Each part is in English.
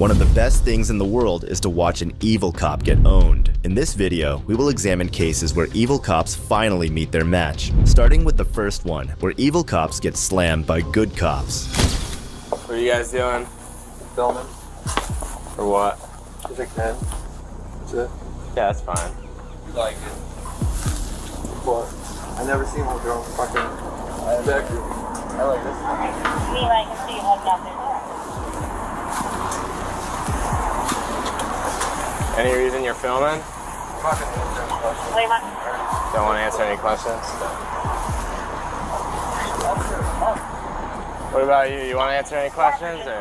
One of the best things in the world is to watch an evil cop get owned. In this video, we will examine cases where evil cops finally meet their match, starting with the first one, where evil cops get slammed by good cops. What are you guys doing? Filming. For what? Just like 10. That's it. Yeah, that's fine. You like it? What? I never seen one girl fucking exactly. I like this. Me like to see what's out there. Any reason you're filming? Fucking answer any questions. Wait, what? Don't want to answer any questions? What about you? You want to answer any questions? Or?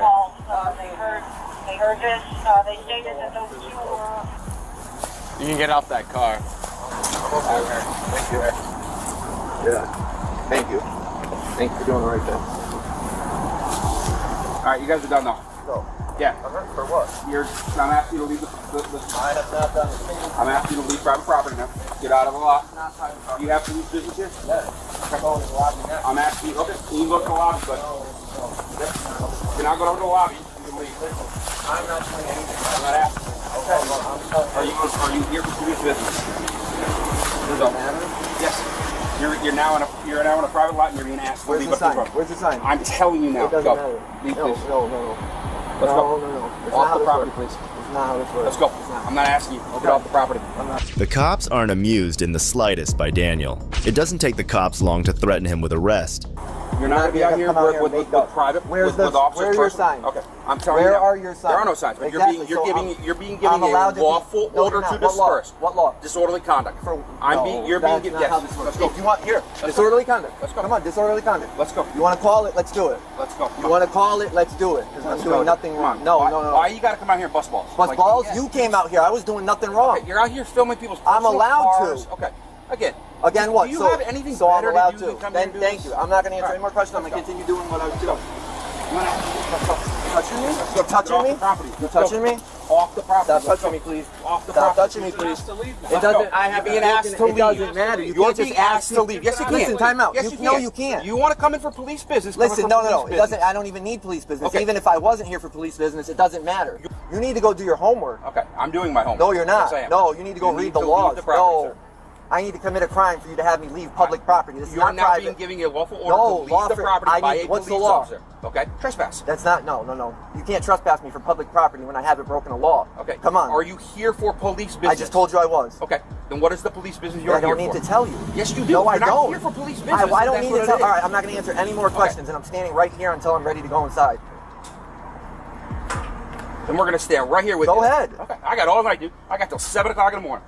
They heard this. They stated that those two were. You can get off that car. Okay. Thank you. Yeah. Thank you. Thank you for doing the right thing. All right, you guys are done now. Go. Yeah. For what? I'm asking you to leave the I have not done the thing. I'm asking you to leave private property now. Get out of the lot. You have to leave business here? Yes. I'm going to the lobby now. I'm asking you, okay, you can go to the lobby, but you're not going over to the lobby. You can leave. I'm not doing anything. I'm not asking. Okay. Are you here for police business? Does it matter? Yes. You're now in a private lot and you're being asked to Where's leave the up sign? the front. Where's the sign? I'm telling you now. It doesn't go. matter. Leave, No. please. No. Let's go. No. It's Off not the how property, this please. works. It's not how this works. Let's go. It's not. I'm not asking you. Get off the property. I'm not. The cops aren't amused in the slightest by Daniel. It doesn't take the cops long to threaten him with arrest. You're not going to be out here with private, Where's with officers. where are your signs? Okay, I'm telling you. Where now, are your signs? There are no signs. But Exactly. You're being given I'm allowed a lawful to be, no, order you're not. to disperse. What law? Disorderly conduct. You're being given. Not how this Yes. works. Let's go. If you want here, disorderly conduct. Let's go. Come on, disorderly conduct. Let's go. You want to call it? Let's do it. Let's go. You want to call it? Let's do it. Because I'm doing nothing wrong. No. Why you got to come out here and bust balls? Bust balls? You came out here. I was doing nothing wrong. Okay, you're out here filming people's I'm personal allowed cars. to. Okay. Again. Again, what? Do you have anything so I'm better allowed to do than come Then here and do thank this? you. I'm not going to answer All any more questions. I'm going to Let's go. continue doing what I was doing. Touching me? You're touching me? Off the property. You're touching me? Off the property. Stop touching me, please. Off the Stop property. touching me, please. go. It doesn't. I have You're being asked to It leave. doesn't matter. You You're can't being just asked ask to leave. Yes, you can. Listen, time out. Yes, No, can. you can't. You want to come in for police business? come in Listen, for no. police It business. doesn't. I don't even need police business. Okay. Even if I wasn't here for police business, it doesn't matter. You need to go do your homework. Okay, I'm doing my homework. No, you're not. Yes, I am. No, you need to go read the laws. Leave the property, No. I need to commit a crime for you to have me leave public property. This is You're not now private. being given a lawful order No, to leave lawful- the property by a what's the police law? officer. Okay, trespass. That's not. No. You can't trespass me for public property when I haven't broken a law. Okay, Come on. Are you here for police business? I just told you I was. Okay, then what is the police business you're I here don't for? need to tell you. Yes, you do. No, I You're not don't. here for police business. I don't That's need what to it tell. is. All right, I'm not going to answer any more questions, and I'm standing right here until I'm ready to go inside. Then we're going to stand right here with you. Go ahead. Okay, I got all I do. I got till 7 o'clock in the morning.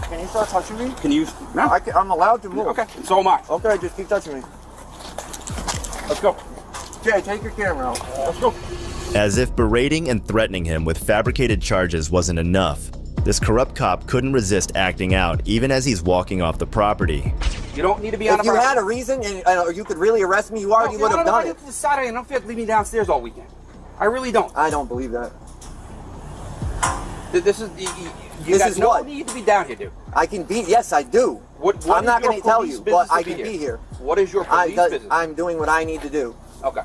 Can you start touching me? Can you? No. I'm allowed to move. Okay, so am I. Okay, just keep touching me. Let's go. Jay, take your camera out. Let's go. As if berating and threatening him with fabricated charges wasn't enough, this corrupt cop couldn't resist acting out even as he's walking off the property. You don't need to be on If the you property. had a reason or you could really arrest me, you already would have done it. It's Saturday, and I don't feel like leaving downstairs all weekend. I really don't. I don't believe that. This is you This got is no what? need to be down here, dude. I can be. Yes, I do. What I'm is not your going to tell police you, business but I to can be here. What is your police business? I'm doing what I need to do. Okay.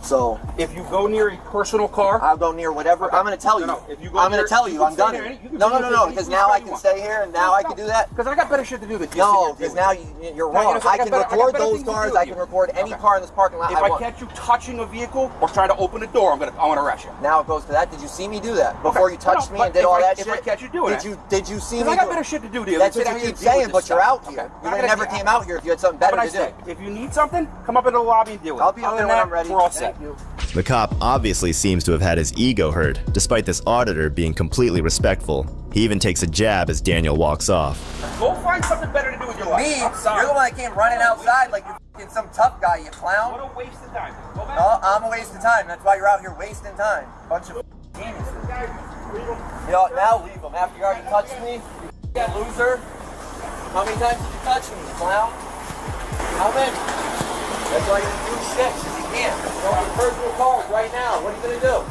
So If you go near a personal car, I'll go near whatever. Okay. I'm going to tell you. No, if you go I'm going near- to tell you you. can I'm stay done there here. any- you can No, stay there because any now I time you can want. stay here and now I can do that. because I got better shit to do than just No, sit here because dealing now with you're No, wrong. I I got can better- I got record better those things to cars. do I with can you. record any Okay. car in this parking lot If I I want. catch you touching a vehicle or trying to open a door, I'm gonna arrest you. Now it goes to that. Did you see me do that before you touched me but and did if all I- that if shit? I catch you doing it. Did you see me? Because I got do it? better shit to do, dude. That's Sit what down you here keep and deal with saying, this but you're stuff. out here. Okay. You I would gotta never get- came out here if you had something better But I to do. say, if you need something, come up into the lobby and deal with it. I'll be Other there than when that, I'm ready. We're all set. Thank you. The cop obviously seems to have had his ego hurt, despite this auditor being completely respectful. He even takes a jab as Daniel walks off. Go find something better to do with your life. Me? I'm sorry. You're the one that came running outside like you're f***ing some tough guy, you clown. What a waste of time. Go back. No, I'm a waste of time. That's why you're out here wasting time. Bunch of geniuses. You know, now leave them. After you already touched me, you loser. How many times did you touch me, clown? How many? That's why you're gonna do shit, because you can't. Go on your personal cars right now. What are you gonna do?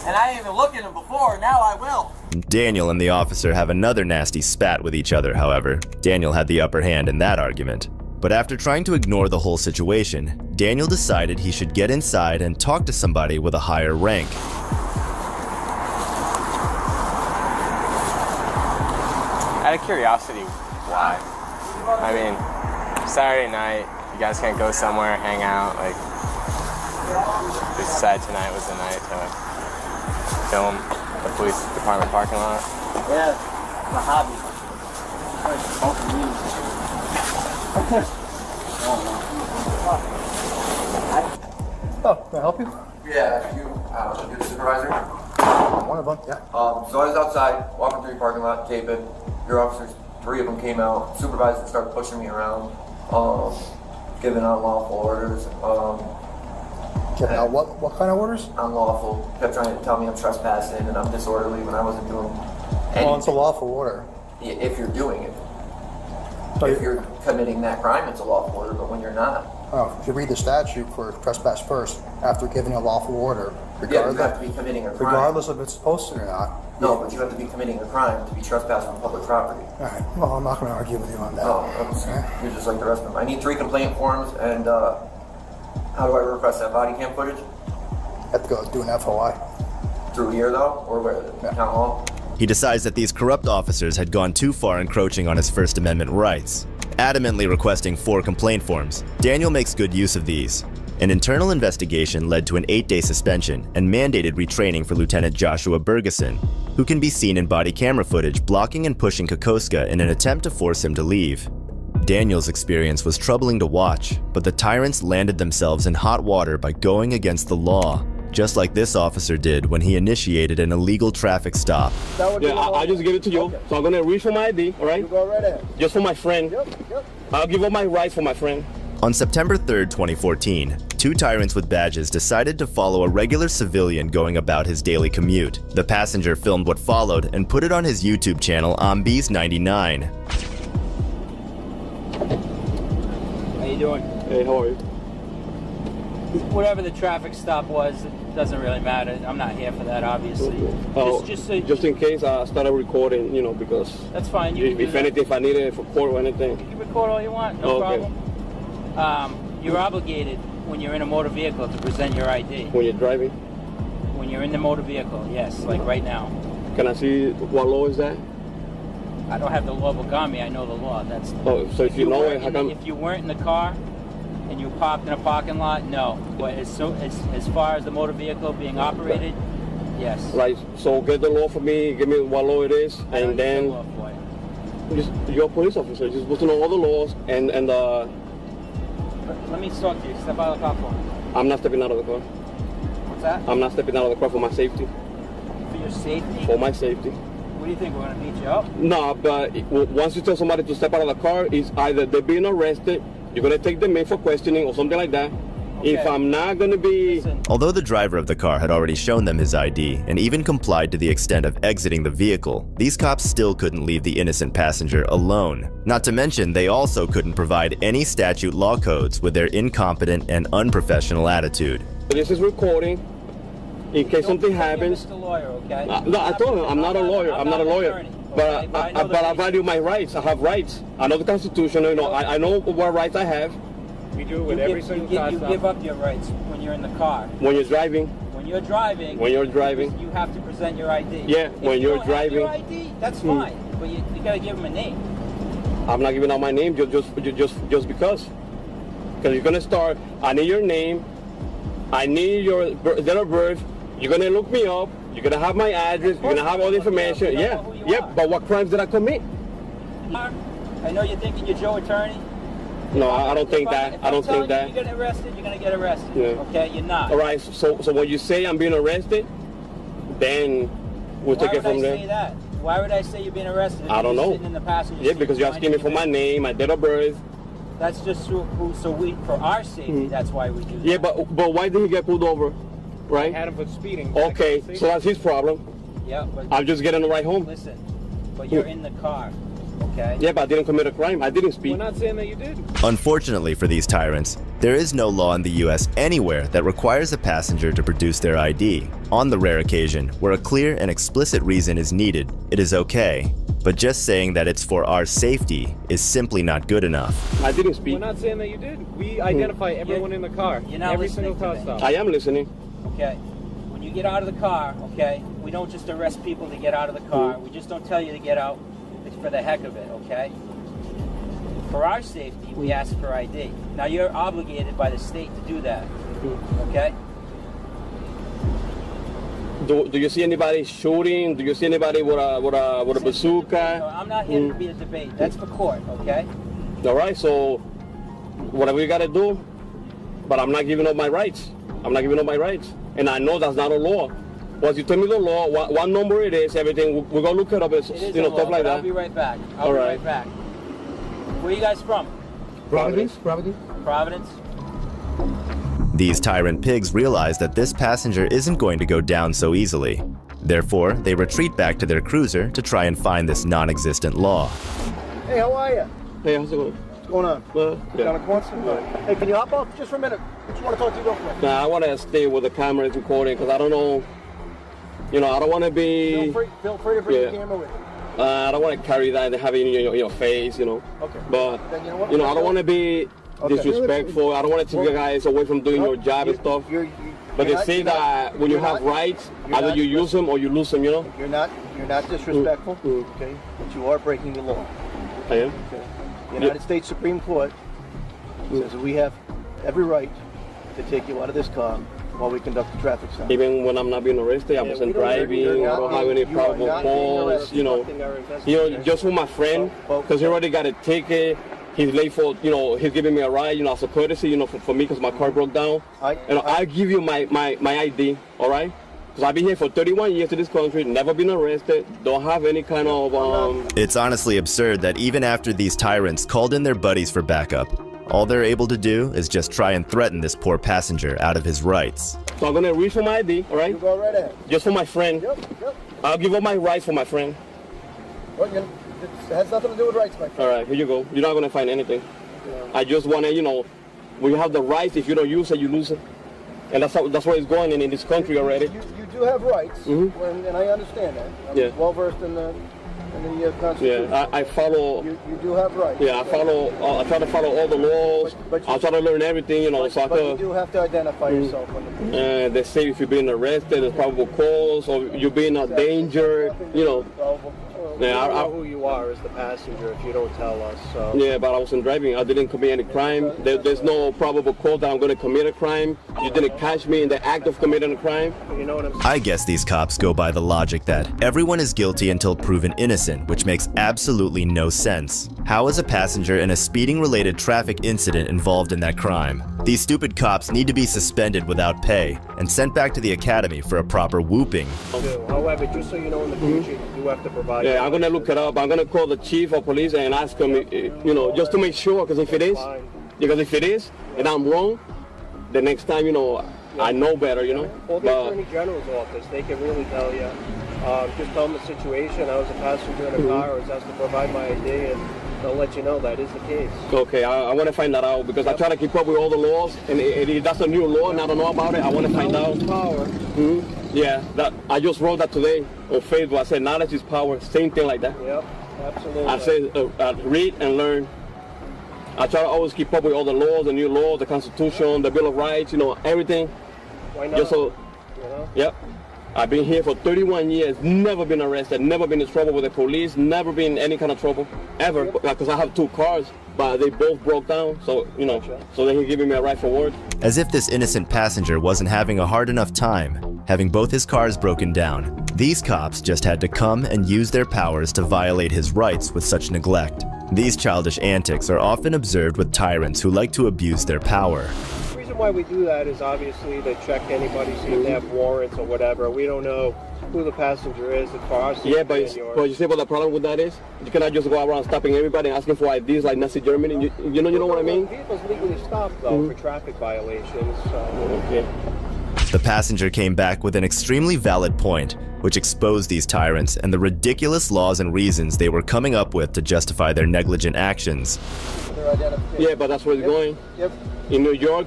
And I didn't even look at them before. Now I will. Daniel and the officer have another nasty spat with each other, however. Daniel had the upper hand in that argument. But after trying to ignore the whole situation, Daniel decided he should get inside and talk to somebody with a higher rank. Out of curiosity, why? I mean, Saturday night, you guys can't go somewhere, hang out, like, we decided tonight was the night to film the police department parking lot. Yeah, it's a hobby. Oh, can I help you? Yeah, you're the supervisor? One of them, yeah. So I was outside, walking through your parking lot, taping. Your officers, 3 of them came out. Supervisor started pushing me around, giving unlawful orders. Giving out what kind of orders? Unlawful. Kept trying to tell me I'm trespassing and I'm disorderly when I wasn't doing anything. Well, it's a lawful order. If you're doing it. So If you're committing that crime, it's a lawful order, but when you're not. Oh, if you read the statute for trespass first, after giving a lawful order, Yeah, you have to be committing a crime. regardless if it's posted or not. No, but you have to be committing a crime to be trespassing on public property. All right, well, I'm not going to argue with you on that. No, you're just like the rest of them. I need 3 complaint forms, and how do I request that body cam footage? Have to go do an FOI. Through here, though, or where? Yeah. Town hall? He decides that these corrupt officers had gone too far encroaching on his First Amendment rights. Adamantly requesting 4 complaint forms, Daniel makes good use of these. An internal investigation led to an 8-day suspension and mandated retraining for Lieutenant Joshua Bergeson, who can be seen in body camera footage blocking and pushing Kokoska in an attempt to force him to leave. Daniel's experience was troubling to watch, but the tyrants landed themselves in hot water by going against the law, just like this officer did when he initiated an illegal traffic stop. Yeah, I just give it to you. Okay. So I'm gonna reach for my ID, all right? You go right ahead. Just for my friend. Yep. I'll give up my rights for my friend. On September 3rd, 2014, 2 tyrants with badges decided to follow a regular civilian going about his daily commute. The passenger filmed what followed and put it on his YouTube channel, Ambies99. How you doing? Hey, how are you? Whatever the traffic stop was, it doesn't really matter. I'm not here for that, obviously. Just in case I started recording, you know, because that's fine. You if anything, if I need it for court or anything. You can record all you want, no problem. You're obligated when you're in a motor vehicle to present your ID. When you're driving? When you're in the motor vehicle, yes, like right now. Can I see what law is that? I don't have the law book on me. I know the law. That's. So if you know it, how come? If you weren't in the car and you parked in a parking lot, no. But as far as the motor vehicle being operated, yes. Right. So get the law for me. Give me what law it is, and then. Law for you. You're a police officer. You're supposed to know all the laws and. Let me talk to you. Step out of the car for me. I'm not stepping out of the car. What's that? I'm not stepping out of the car for my safety. For your safety? For my safety. What do you think? We're going to beat you up? No, but once you tell somebody to step out of the car, it's either they're being arrested, you're going to take them in for questioning or something like that. Okay. If I'm not going to be... Listen. Although the driver of the car had already shown them his ID and even complied to the extent of exiting the vehicle, these cops still couldn't leave the innocent passenger alone. Not to mention, they also couldn't provide any statute law codes with their incompetent and unprofessional attitude. This is recording. In case something happens. Mr. Lawyer, okay? No, I told him I'm not a lawyer. I'm not a lawyer. Attorney, but I value my rights. I have rights. I know the Constitution. You know, I know what rights I have. You do it with every single car. You give up your rights when you're in the car. When you're driving. When you're driving. When you're driving. You have to present your ID. Yeah, when you're driving. Your ID, that's fine, but you gotta give them a name. I'm not giving out my name just because. Because you're gonna start. I need your name. I need your date of birth. You're gonna look me up. You're gonna have my address. You're gonna have all the information. Yeah. But what crimes did I commit? I know you're thinking you're Joe Attorney. No, I don't think that. I don't think that. You're getting arrested. You're gonna get arrested. Yeah. Okay, you're not. All right. So when you say I'm being arrested, then we'll take it from there. Why would I say that? Why would I say you're being arrested? I don't know. Sitting in the passenger Yeah, seat because you're asking me for my name, my date of birth. That's just for our safety. That's why we do that. Yeah, but why did he get pulled over? Right? I had him for speeding. Okay, so that's his problem. Yeah, but I'm just getting the ride home. listen, but you're in the car, okay? Yeah, but I didn't commit a crime. I didn't speed. We're not saying that you did. Unfortunately for these tyrants, there is no law in the US anywhere that requires a passenger to produce their ID. On the rare occasion where a clear and explicit reason is needed, it is okay. But just saying that it's for our safety is simply not good enough. I didn't speak. We're not saying that you did. We identify everyone in the car. You're not every listening single to car me. stop. I am listening. Okay. When you get out of the car, okay, we don't just arrest people to get out of the car. We just don't tell you to get out. It's for the heck of it, okay? For our safety, we ask for ID. Now you're obligated by the state to do that, okay? Do you see anybody shooting? Do you see anybody with a bazooka? No, I'm not here to be a debate. That's for court, okay? All right, so whatever you gotta do, but I'm not giving up my rights. I'm not giving up my rights, and I know that's not a law. Once you tell me the law, what number it is, everything, we're gonna look it up, It is you know, a law, stuff like but that. I'll be right back. I'll be right back. Where are you guys from? Providence? Providence? These tyrant pigs realize that this passenger isn't going to go down so easily. Therefore, they retreat back to their cruiser to try and find this non-existent law. Hey, how are you? Hey, how's it going? What's going on? Down at Quonset? Hey, can you hop off just for a minute? I just want to talk to you real quick. Nah, I want to stay with the cameras recording because I don't know, you know, I don't want to be... Feel free to bring the camera with you. I don't want to carry that and have it in your face, you know. Okay. But, Then you know what? you know, I don't want to be Okay. disrespectful. I don't want to take you guys away from doing your job and stuff. But they say that when you have rights, either you use them or you lose them, you know? You're not disrespectful, okay? But you are breaking the law. I am? Okay. The United States Supreme Court says that we have every right to take you out of this car while we conduct the traffic stop. Even when I'm not being arrested, I wasn't driving, I don't have any probable cause, you know, just for my friend, because he already got a ticket, he's late for, you know, he's giving me a ride, you know, as a courtesy, you know, for me, because my car broke down. And I'll give you my ID, all right? Because I've been here for 31 years in this country, never been arrested, don't have any kind of... It's honestly absurd that even after these tyrants called in their buddies for backup, all they're able to do is just try and threaten this poor passenger out of his rights. So I'm going to reach for my ID, all right? You go right ahead. Just for my friend. Yep. I'll give up my rights for my friend. Well, it has nothing to do with rights, my friend. All right, here you go. You're not going to find anything. I just want to, you know, we have the rights. If you don't use it, you lose it. And that's where it's going in this country already. You do have rights, and I understand that. I'm well versed in the Constitution. Yeah, I follow. You do have rights. Yeah, I follow. I try to follow all the laws. I try to learn everything, you know. So but you do have to identify yourself. They say if you're being arrested, there's probable cause, or you're being a danger, you know. Yeah, I don't know who you are as the passenger if you don't tell us. So. Yeah, but I wasn't driving. I didn't commit any crime. There's no probable cause that I'm going to commit a crime. You didn't catch me in the act of committing a crime. You know what I'm saying? I guess these cops go by the logic that everyone is guilty until proven innocent, which makes absolutely no sense. How is a passenger in a speeding-related traffic incident involved in that crime? These stupid cops need to be suspended without pay and sent back to the academy for a proper whooping. However, just so you know, in the future, you do have to provide... Yeah, I'm going to look it up. I'm going to call the chief of police and ask him, you know, just to make sure, because if it is, and I'm wrong, the next time, you know, I know better, you know. Well, the Attorney General's office, they can really tell you. Just tell them the situation. I was a passenger in a car. I was asked to provide my ID, and they'll let you know that is the case. Okay, I want to find that out because I try to keep up with all the laws, and if that's a new law and I don't know about it, I want to find out. Power. Yeah, I just wrote that today on Facebook. I said knowledge is power, same thing like that. Yep, absolutely. I said read and learn. I try to always keep up with all the laws, the new laws, the Constitution, the Bill of Rights, you know, everything. Why not? Just so, you know? Yep. I've been here for 31 years, never been arrested, never been in trouble with the police, never been in any kind of trouble, ever, because I have 2 cars, but they both broke down, so, you know, so they can give me a ride forward. As if this innocent passenger wasn't having a hard enough time, having both his cars broken down, these cops just had to come and use their powers to violate his rights with such neglect. These childish antics are often observed with tyrants who like to abuse their power. The reason why we do that is obviously to check anybody, see if they have warrants or whatever. We don't know who the passenger is as far as yeah, but you see what the problem with that is? You cannot just go around stopping everybody and asking for IDs like Nazi Germany. You know what I mean? Vehicles legally stopped though for traffic violations. So. The passenger came back with an extremely valid point, which exposed these tyrants and the ridiculous laws and reasons they were coming up with to justify their negligent actions. Yeah, but that's where it's going. Yep. In New York,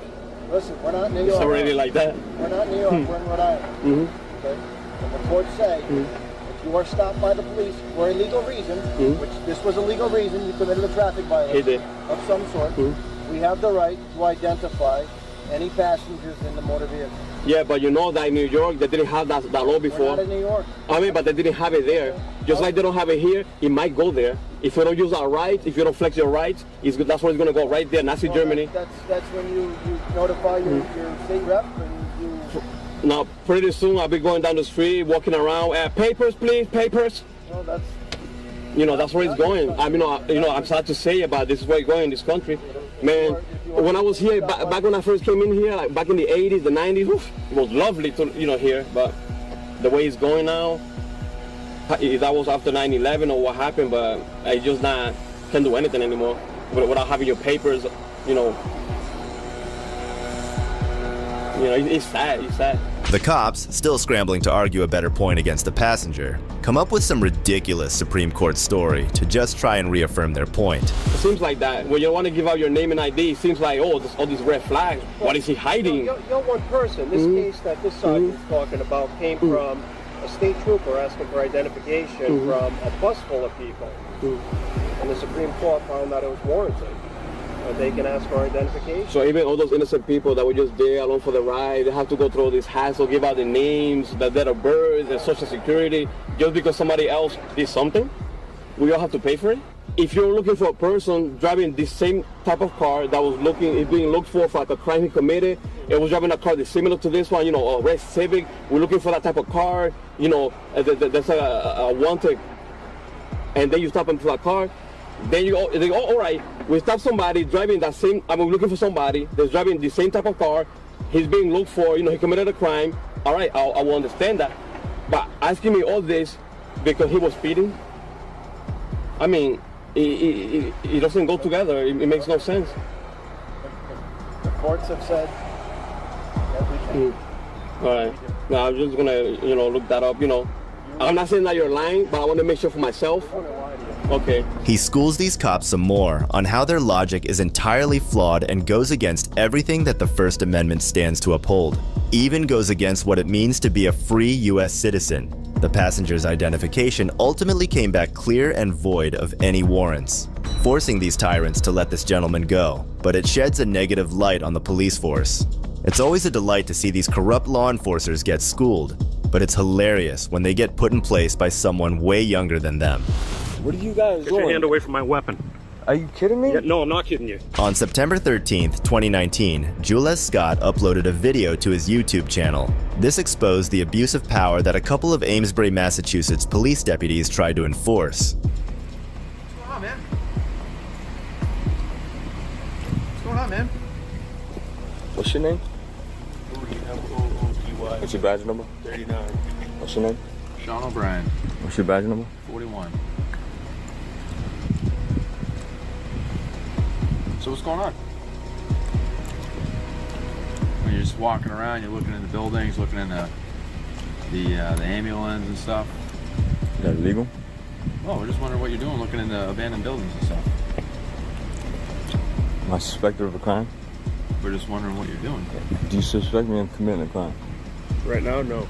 listen, we're not in New York. it's already like that. We're not in New York, we're in Rhode Island. Okay? And the courts say that you are stopped by the police for a legal reason, which this was a legal reason, you committed a traffic violation of some sort, we have the right to identify any passengers in the motor vehicle. Yeah, but you know that in New York, they didn't have that law before. We're not in New York. I mean, but they didn't have it there. Just like they don't have it here, it might go there. If you don't use our rights, if you don't flex your rights, that's where it's going to go, right there, Nazi Germany. That's when you notify your state rep and you... Now, pretty soon, I'll be going down the street, walking around, papers, please, papers. No, that's... You know, that's where it's going. I mean, I'm sad to say about this is where it's going in this country. Man, when I was here, back when I first came in here, like back in the 80s, the 90s, oof, it was lovely to, here, but the way it's going now, that was after 9/11 or what happened, but I just can't do anything anymore without having your papers, it's sad, it's sad. The cops, still scrambling to argue a better point against the passenger, come up with some ridiculous Supreme Court story to just try and reaffirm their point. It seems like that. When you want to give out your name and ID, it seems like, oh, there's all these red flags. What is he hiding? You're one person. This case that this sergeant's talking about came from a state trooper asking for identification from a bus full of people. And the Supreme Court found that it was warranted. They can ask for identification. So even all those innocent people that were just there along for the ride, they have to go through all this hassle, give out the names, the date of birth, and social security, just because somebody else did something? We all have to pay for it? If you're looking for a person driving the same type of car that was being looked for like a crime he committed, it was driving a car that's similar to this one, a red Civic, we're looking for that type of car, that's a wanted, and then you stop into that car, then they go, all right, we stop somebody driving that same, I'm looking for somebody that's driving the same type of car, he's being looked for, he committed a crime, all right, I will understand that. But asking me all this because he was speeding, I mean, it doesn't go together, it makes no sense. The courts have said everything. All right, now I'm just gonna, look that up, I'm not saying that you're lying, but I want to make sure for myself. Okay. He schools these cops some more on how their logic is entirely flawed and goes against everything that the First Amendment stands to uphold. Even goes against what it means to be a free U.S. citizen. The passenger's identification ultimately came back clear and void of any warrants, forcing these tyrants to let this gentleman go, but it sheds a negative light on the police force. It's always a delight to see these corrupt law enforcers get schooled, but it's hilarious when they get put in place by someone way younger than them. What are you guys doing? Get your hand away from my weapon. Are you kidding me? Yeah, no, I'm not kidding you. On September 13th, 2019, Jules Scott uploaded a video to his YouTube channel. This exposed the abuse of power that a couple of Amesbury, Massachusetts police deputies tried to enforce. What's going on, man? What's going on, man? What's your name? What's your badge number? 39. What's your name? Sean O'Brien. What's your badge number? 41. So what's going on? When you're just walking around, you're looking in the buildings, looking in the ambulance and stuff. Is that illegal? Oh, we're just wondering what you're doing, looking in the abandoned buildings and stuff. Am I suspected of a crime? We're just wondering what you're doing. Do you suspect me of committing a crime? Right now, no.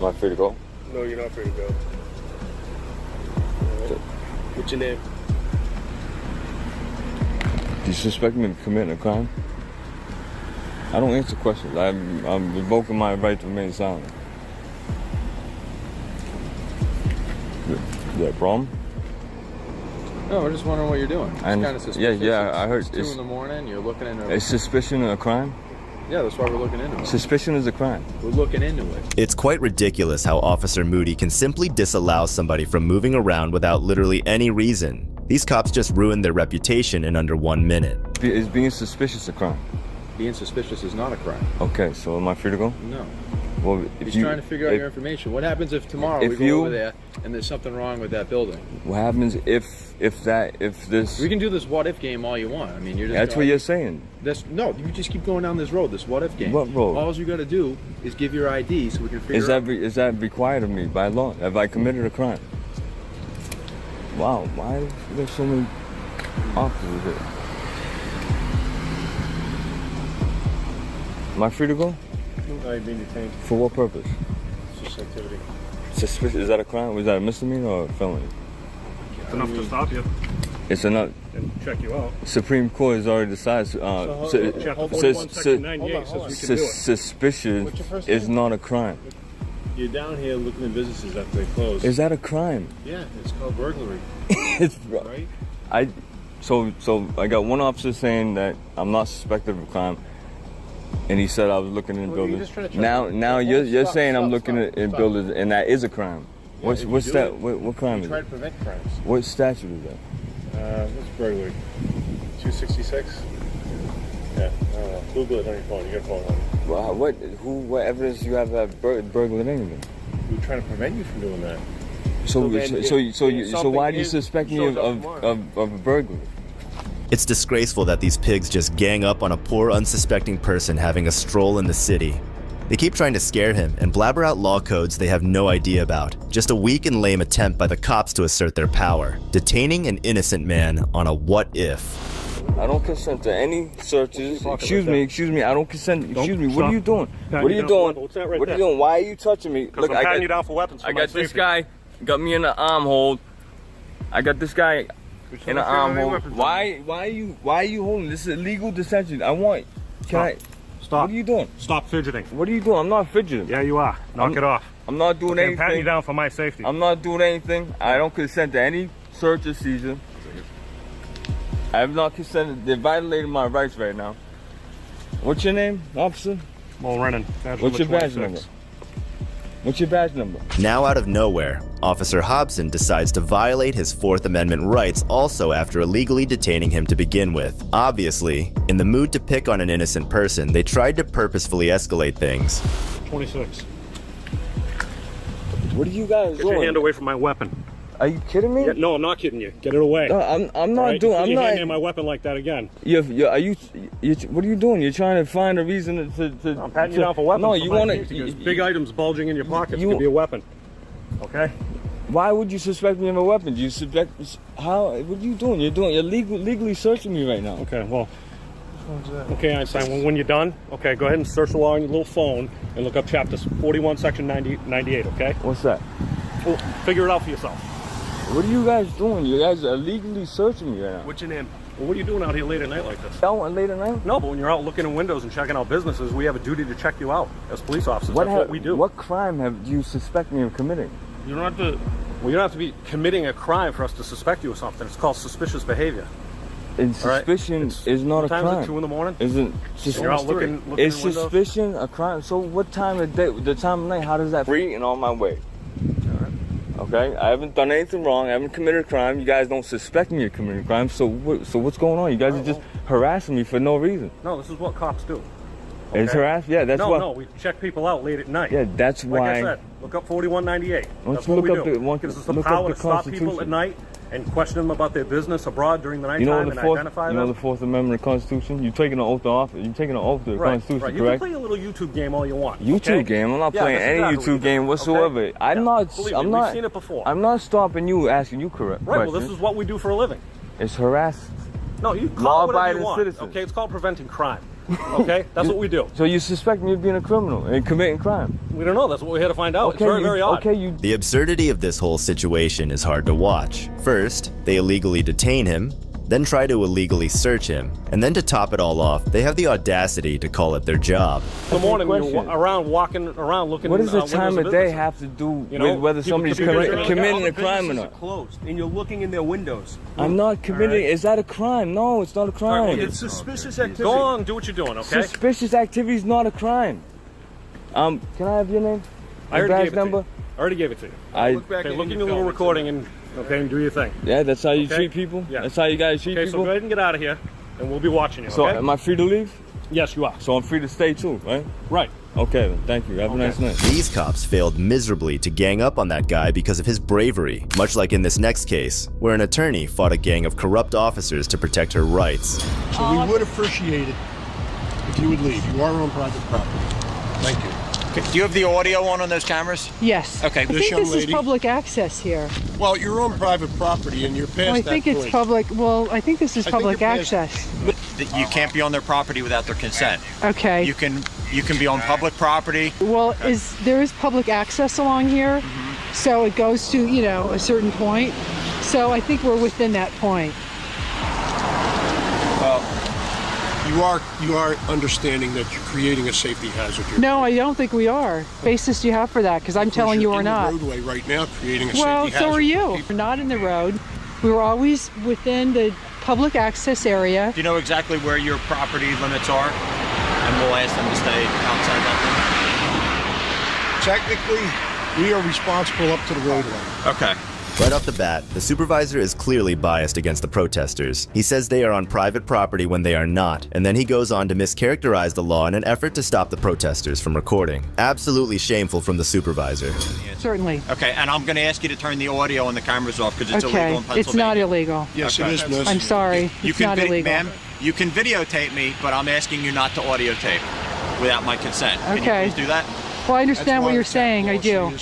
Am I free to go? No, you're not free to go. What's your name? Do you suspect me of committing a crime? I don't answer questions. I'm revoking my right to remain silent. Is that a problem? No, we're just wondering what you're doing. It's kind of suspicious. Yeah, I heard. It's 2 in the morning, you're looking into... Is suspicion a crime? Yeah, that's why we're looking into it. Suspicion is a crime. We're looking into it. It's quite ridiculous how Officer Moody can simply disallow somebody from moving around without literally any reason. These cops just ruined their reputation in under 1 minute. Is being suspicious a crime? Being suspicious is not a crime. Okay, so am I free to go? No. Well, He's trying to figure out your information. What happens if tomorrow we go over there and there's something wrong with that building? What happens if this? We can do this what if game all you want. I mean, you're just That's what you're saying. No, you just keep going down this road, this what if game. What road? All you got to do is give your ID so we can figure out. Is that required of me by law? Have I committed a crime? Wow, why are there so many officers here? Am I free to go? No, you're being detained. For what purpose? Suspicious activity. Suspicious, is that a crime? Was that a misdemeanor or a felony? It's enough to stop you It's enough. and check you out. Supreme Court has already decided. Chapter 41, Section 98 says we can do it. Suspicious is not a crime. You're down here looking at businesses after they close. Is that a crime? Yeah, it's called burglary. It's right. So I got one officer saying that I'm not suspected of a crime, and he said I was looking in buildings. Now you're saying I'm looking in buildings, and that is a crime. Yeah, What's that? What crime is try it? to prevent crimes. What statute is that? What's burglary? 266. Yeah, I don't know. Google it on your phone. You got a phone on you. What evidence do you have that burgled anything? We're trying to prevent you from doing that. So why do you suspect me of a burglary? It's disgraceful that these pigs just gang up on a poor, unsuspecting person having a stroll in the city. They keep trying to scare him and blabber out law codes they have no idea about. Just a weak and lame attempt by the cops to assert their power, detaining an innocent man on a what if. I don't consent to any searches. Excuse me. I don't consent. Excuse me. What are you doing? What are you doing? What are you doing? Why are you touching me? Look, I'm patting you down for weapons. I got this guy. Got me in the arm hold. I got this guy in the arm hold. Why are you holding? This is illegal detention. Stop. What are you doing? Stop fidgeting. What are you doing? I'm not fidgeting. Yeah, you are. Knock it off. I'm not doing anything. I'm patting you down for my safety. I'm not doing anything. I don't consent to any search or seizure. I have not consented. They're violating my rights right now. What's your name, officer? Mo Rennan. What's your badge number? What's your badge number? Now out of nowhere, Officer Hobson decides to violate his Fourth Amendment rights also after illegally detaining him to begin with. Obviously, in the mood to pick on an innocent person, they tried to purposefully escalate things. 26. What are you guys doing? Get your hand away from my weapon. Are you kidding me? Yeah, no, I'm not kidding you. Get it away. No, I'm not right? doing. Put I'm your not. hand near my weapon like that again. Are you? What are you doing? You're trying to find a reason to. I'm patting you down for weapons. No, you want to. Big items bulging in your pockets could be a weapon. Okay. Why would you suspect me of a weapon? Do you suspect? How? What are you doing? You're legally searching me right now. Okay. Well. Okay, Einstein. When you're done, okay, go ahead and search the law on your little phone and look up chapter 41, section 98. Okay. What's that? Well, figure it out for yourself. What are you guys doing? You guys are illegally searching me right now. What's your name? Well, what are you doing out here late at night like this? Out late at night? No, but when you're out looking in windows and checking out businesses, we have a duty to check you out as police officers. That's what we do. What crime have you suspect me of committing? You don't have to. Well, you don't have to be committing a crime for us to suspect you of something. It's called suspicious behavior. And suspicion is not a crime. Sometimes at 2 in the morning. Isn't you're out looking is in suspicion a crime? So what time of day? The time of night? How does that? Free and on my way. Okay, I haven't done anything wrong. I haven't committed a crime. You guys don't suspect me of committing a crime. So what's going on? You guys are just harassing me for no reason. No, this is what cops do. Okay? It's harassment. Yeah, that's what. No, we check people out late at night. Yeah, that's why. Like I said, look up 4198. That's what we do. Gives us the power to stop people at night and question them about their business abroad during the nighttime and identify them. You know the Fourth Amendment of the Constitution? You're taking an oath to office. You're taking an oath to the Constitution, right. correct? You can play a little YouTube game all you want. YouTube game? I'm not playing any YouTube game whatsoever. Okay? I'm not. Believe me, we've seen it before. I'm not stopping you, asking you correct Right. questions. Well, this is what we do for a living. It's harassment. No, you call it whatever you want. Citizen. Okay, it's called preventing crime. Okay, that's what we do. So you suspect me of being a criminal and committing crime? We don't know. That's what we're here to find out. Okay, it's very odd. The absurdity of this whole situation is hard to watch. First, they illegally detain him, then try to illegally search him, and then to top it all off, they have the audacity to call it their job. In the morning, when you're walking around looking. What does the time of day have to do with whether somebody's committing a crime or not? Closed, and you're looking in their windows. I'm not committing. Is that a crime? No, it's not a crime. Right, it's suspicious activity. Go on, do what you're doing, okay? Suspicious activity is not a crime. Can I have your name? I already gave it to you. I already gave it to you. Look back look in your little recording and do your thing. Yeah, that's how you treat people? Yeah. That's how you guys treat people? Okay, so go ahead and get out of here, and we'll be watching you, So okay? am I free to leave? Yes, you are. So I'm free to stay too, right? Right. Okay, then. Thank you. Have a nice night. These cops failed miserably to gang up on that guy because of his bravery, much like in this next case, where an attorney fought a gang of corrupt officers to protect her rights. So we would appreciate it if you would leave. You are on private property. Thank you. Do you have the audio on those cameras? Yes. Okay. I think this is public access here. Well, you're on private property and you're past I think it's public. Well, I think this is public access. You can't be on their property without their consent. Okay. You can be on public property. Well, there is public access along here, So it goes to, you know, a certain point. So I think we're within that point. You are understanding that you're creating a safety hazard here. No, I don't think we are. Basis do you have for that? Because I'm telling you we're not. You're in the roadway right now creating a safety Well, hazard. so are you. We're not in the road. We were always within the public access area. Do you know exactly where your property limits are? And we'll ask them to stay outside that Technically, we are responsible up to the road line. Okay. Right off the bat, the supervisor is clearly biased against the protesters. He says they are on private property when they are not, and then he goes on to mischaracterize the law in an effort to stop the protesters from recording. Absolutely shameful from the supervisor. Certainly. Okay, and I'm going to ask you to turn the audio and the cameras off because it's illegal in Pennsylvania. It's not illegal. Yes, Okay. it is, miss. I'm sorry. It's not illegal. Ma'am, you can videotape me, but I'm asking you not to audio tape without my consent. Can Okay. you please do that? Well, I understand what you're saying. I do.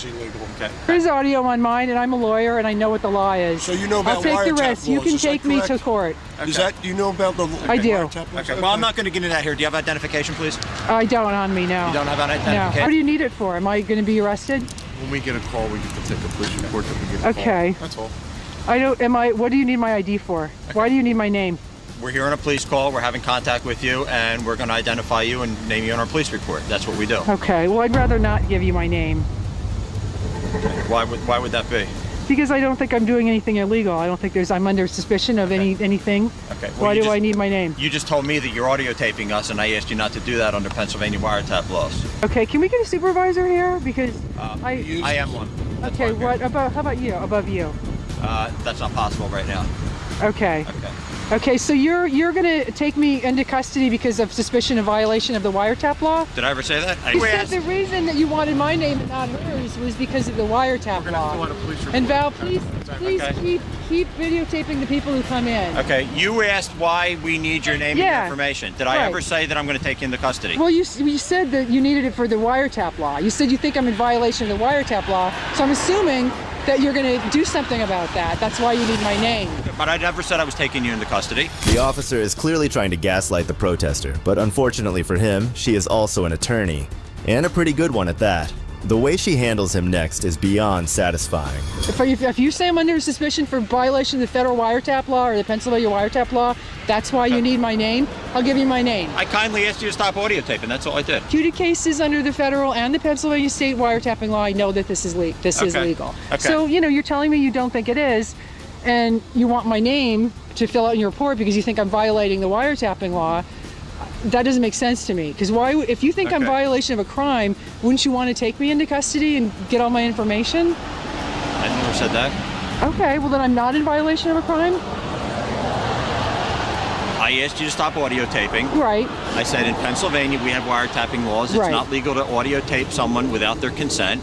Okay. There's audio on mine, and I'm a lawyer, and I know what the law is. So you know about I'll take the wiretap risk. You laws, can is that take me to correct? court. Is that, you know about the I do. wiretap laws? Okay, well, I'm not going to get into that here. Do you have identification, please? I don't on me now. You don't have an No. identification? What do you need it for? Am I going to be arrested? When we get a call, we get to take a police report that we get a call. Okay. That's all. I don't. Am I? What do you need my ID for? Why do you need my name? We're here on a police call. We're having contact with you, and we're going to identify you and name you on our police report. That's what we do. Okay. Well, I'd rather not give you my name Why would that be? because I don't think I'm doing anything illegal. I don't think I'm under suspicion of anything. Okay. Well, Why you do I just- need my name? You just told me that you're audio taping us, and I asked you not to do that under Pennsylvania wiretap laws. Okay. Can we get a supervisor here? Because I am one. Okay. What about? How about you? Above you? That's not possible right now. Okay. Okay. Okay. So you're gonna take me into custody because of suspicion of violation of the wiretap law? Did I ever say that? You said the reason that you wanted my name and not hers was because of the wiretap law. And Val, please Okay. keep videotaping the people who come in. Okay, you asked why we need your name and Yeah. your information. Did I Right. ever say that I'm going to take you into custody? Well, you said that you needed it for the wiretap law. You said you think I'm in violation of the wiretap law, so I'm assuming that you're going to do something about that. That's why you need my name. But I never said I was taking you into custody. The officer is clearly trying to gaslight the protester, but unfortunately for him, she is also an attorney, and a pretty good one at that. The way she handles him next is beyond satisfying. If you say I'm under suspicion for violation of the federal wiretap law or the Pennsylvania wiretap law, that's why you need my name, I'll give you my name. I kindly asked you to stop audio taping. That's all I did. Due to cases under the federal and the Pennsylvania state wiretapping law, I know that this is legal. Okay. So, you're telling me you don't think it is, and you want my name to fill out in your report because you think I'm violating the wiretapping law. That doesn't make sense to me. Because if you think I'm in violation of a crime, wouldn't you want to take me into custody and get all my information? I never said that. Okay, well then I'm not in violation of a crime? I asked you to stop audio taping. Right. I said in Pennsylvania we have wiretapping laws. It's Right. not legal to audio tape someone without their consent.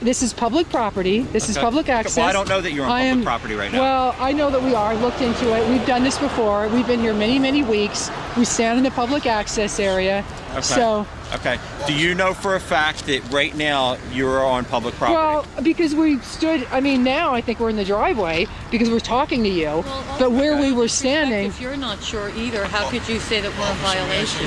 This is public property. This is Okay. public access. Well, I don't know that you're on public property right now. Well, I know that we are. I've looked into it. We've done this before. We've been here many, many weeks. We stand in the public access area. Okay. So, Okay. Do you know for a fact that right now you're on public property? well, because we stood, now I think we're in the driveway because we're talking to you. But where we were standing. If you're not sure either, how could you say that we're in violation?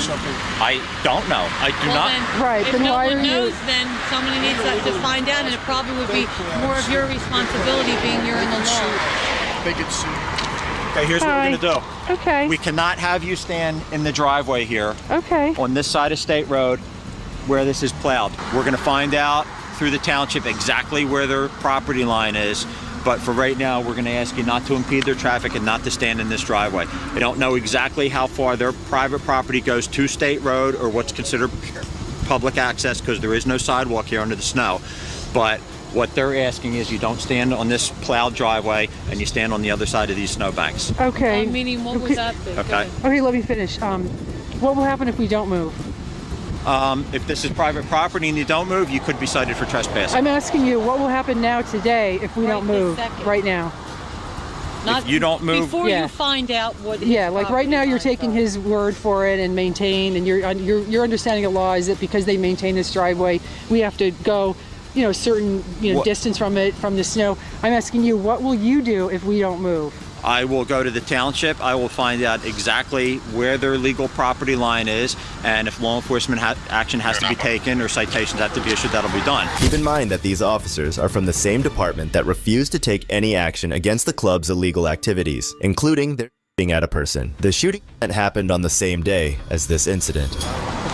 I don't know. I do not. Right, If then no why one are you- knows, then somebody needs to find out, and it probably would be more of your responsibility being here in the law. They could sue. Okay, here's what we're Hi. gonna do. Okay. We cannot have you stand in the driveway here. Okay. On this side of State Road where this is plowed. We're gonna find out through the township exactly where their property line is. But for right now, we're gonna ask you not to impede their traffic and not to stand in this driveway. I don't know exactly how far their private property goes to State Road or what's considered public access because there is no sidewalk here under the snow. But what they're asking is you don't stand on this plowed driveway and you stand on the other side of these snowbanks. Okay. Meaning, what would that be? Okay. Okay, let me finish. What will happen if we don't move? If this is private property and you don't move, you could be cited for trespassing. I'm asking you, what will happen now today if we don't move right now? If you don't move, Before you find out what. Yeah, like right now you're taking his word for it and maintain, and your understanding of law is that because they maintain this driveway, we have to go, a certain What- distance from the snow. I'm asking you, what will you do if we don't move? I will go to the township. I will find out exactly where their legal property line is, and if law enforcement action has to be taken or citations have to be issued, that'll be done. Keep in mind that these officers are from the same department that refused to take any action against the club's illegal activities, including their shooting at a person. The shooting happened on the same day as this incident.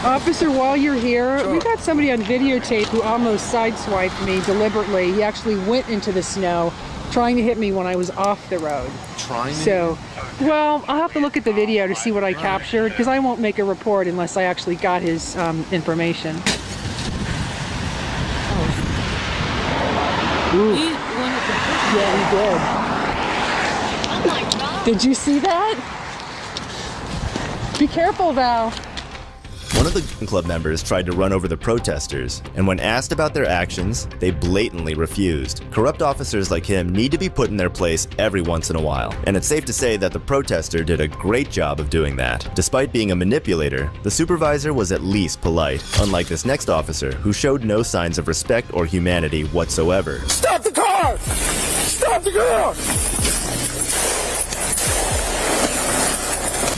Officer, while you're here, we got somebody on videotape who almost sideswiped me deliberately. He actually went into the snow, trying to hit me when I was off the road. Well, I'll have to look at the video to see what I captured, because I won't make a report unless I actually got his information. Ooh. Yeah, he did. Oh my God. Did you see that? Be careful, Val. One of the gun club members tried to run over the protesters, and when asked about their actions, they blatantly refused. Corrupt officers like him need to be put in their place every once in a while, and it's safe to say that the protester did a great job of doing that. Despite being a manipulator, the supervisor was at least polite, unlike this next officer who showed no signs of respect or humanity whatsoever. Stop the car! Stop the car!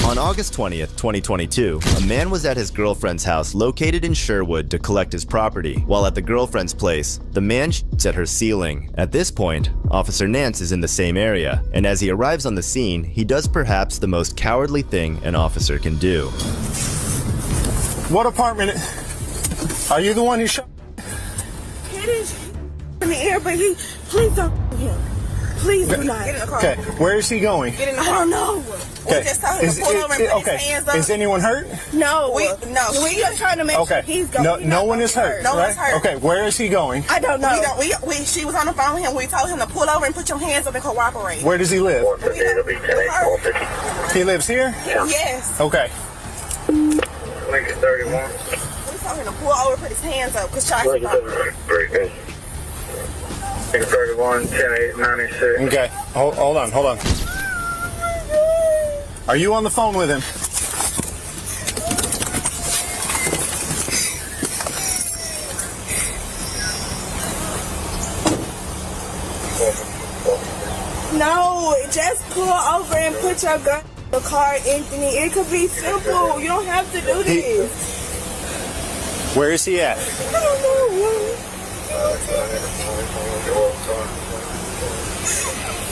On August 20th, 2022, a man was at his girlfriend's house located in Sherwood to collect his property. While at the girlfriend's place, the man shoots at her ceiling. At this point, Officer Nance is in the same area, and as he arrives on the scene, he does perhaps the most cowardly thing an officer can do. What apartment? Are you the one who shot? It is in the air, but please don't him. Please do not. Get in the car. Okay, where is he going? Get in the car. I don't know. Okay. We just told him to pull over and put his hands up. Is anyone hurt? No. We just trying to make sure he's going. No one is hurt. No one's hurt. Okay, where is he going? I don't know. She was on the phone with him. We told him to pull over and put your hands up and cooperate. Where does he live? He lives here? Yes. Okay. Lincoln 31. We told him to pull over and put his hands up because Charles is Very good. 31, 10, 8, 96. Okay, hold on. Are you on the phone with him? No, just pull over and put your gun in the car, Anthony. It could be simple. You don't have to do this. Where is he at? I don't know.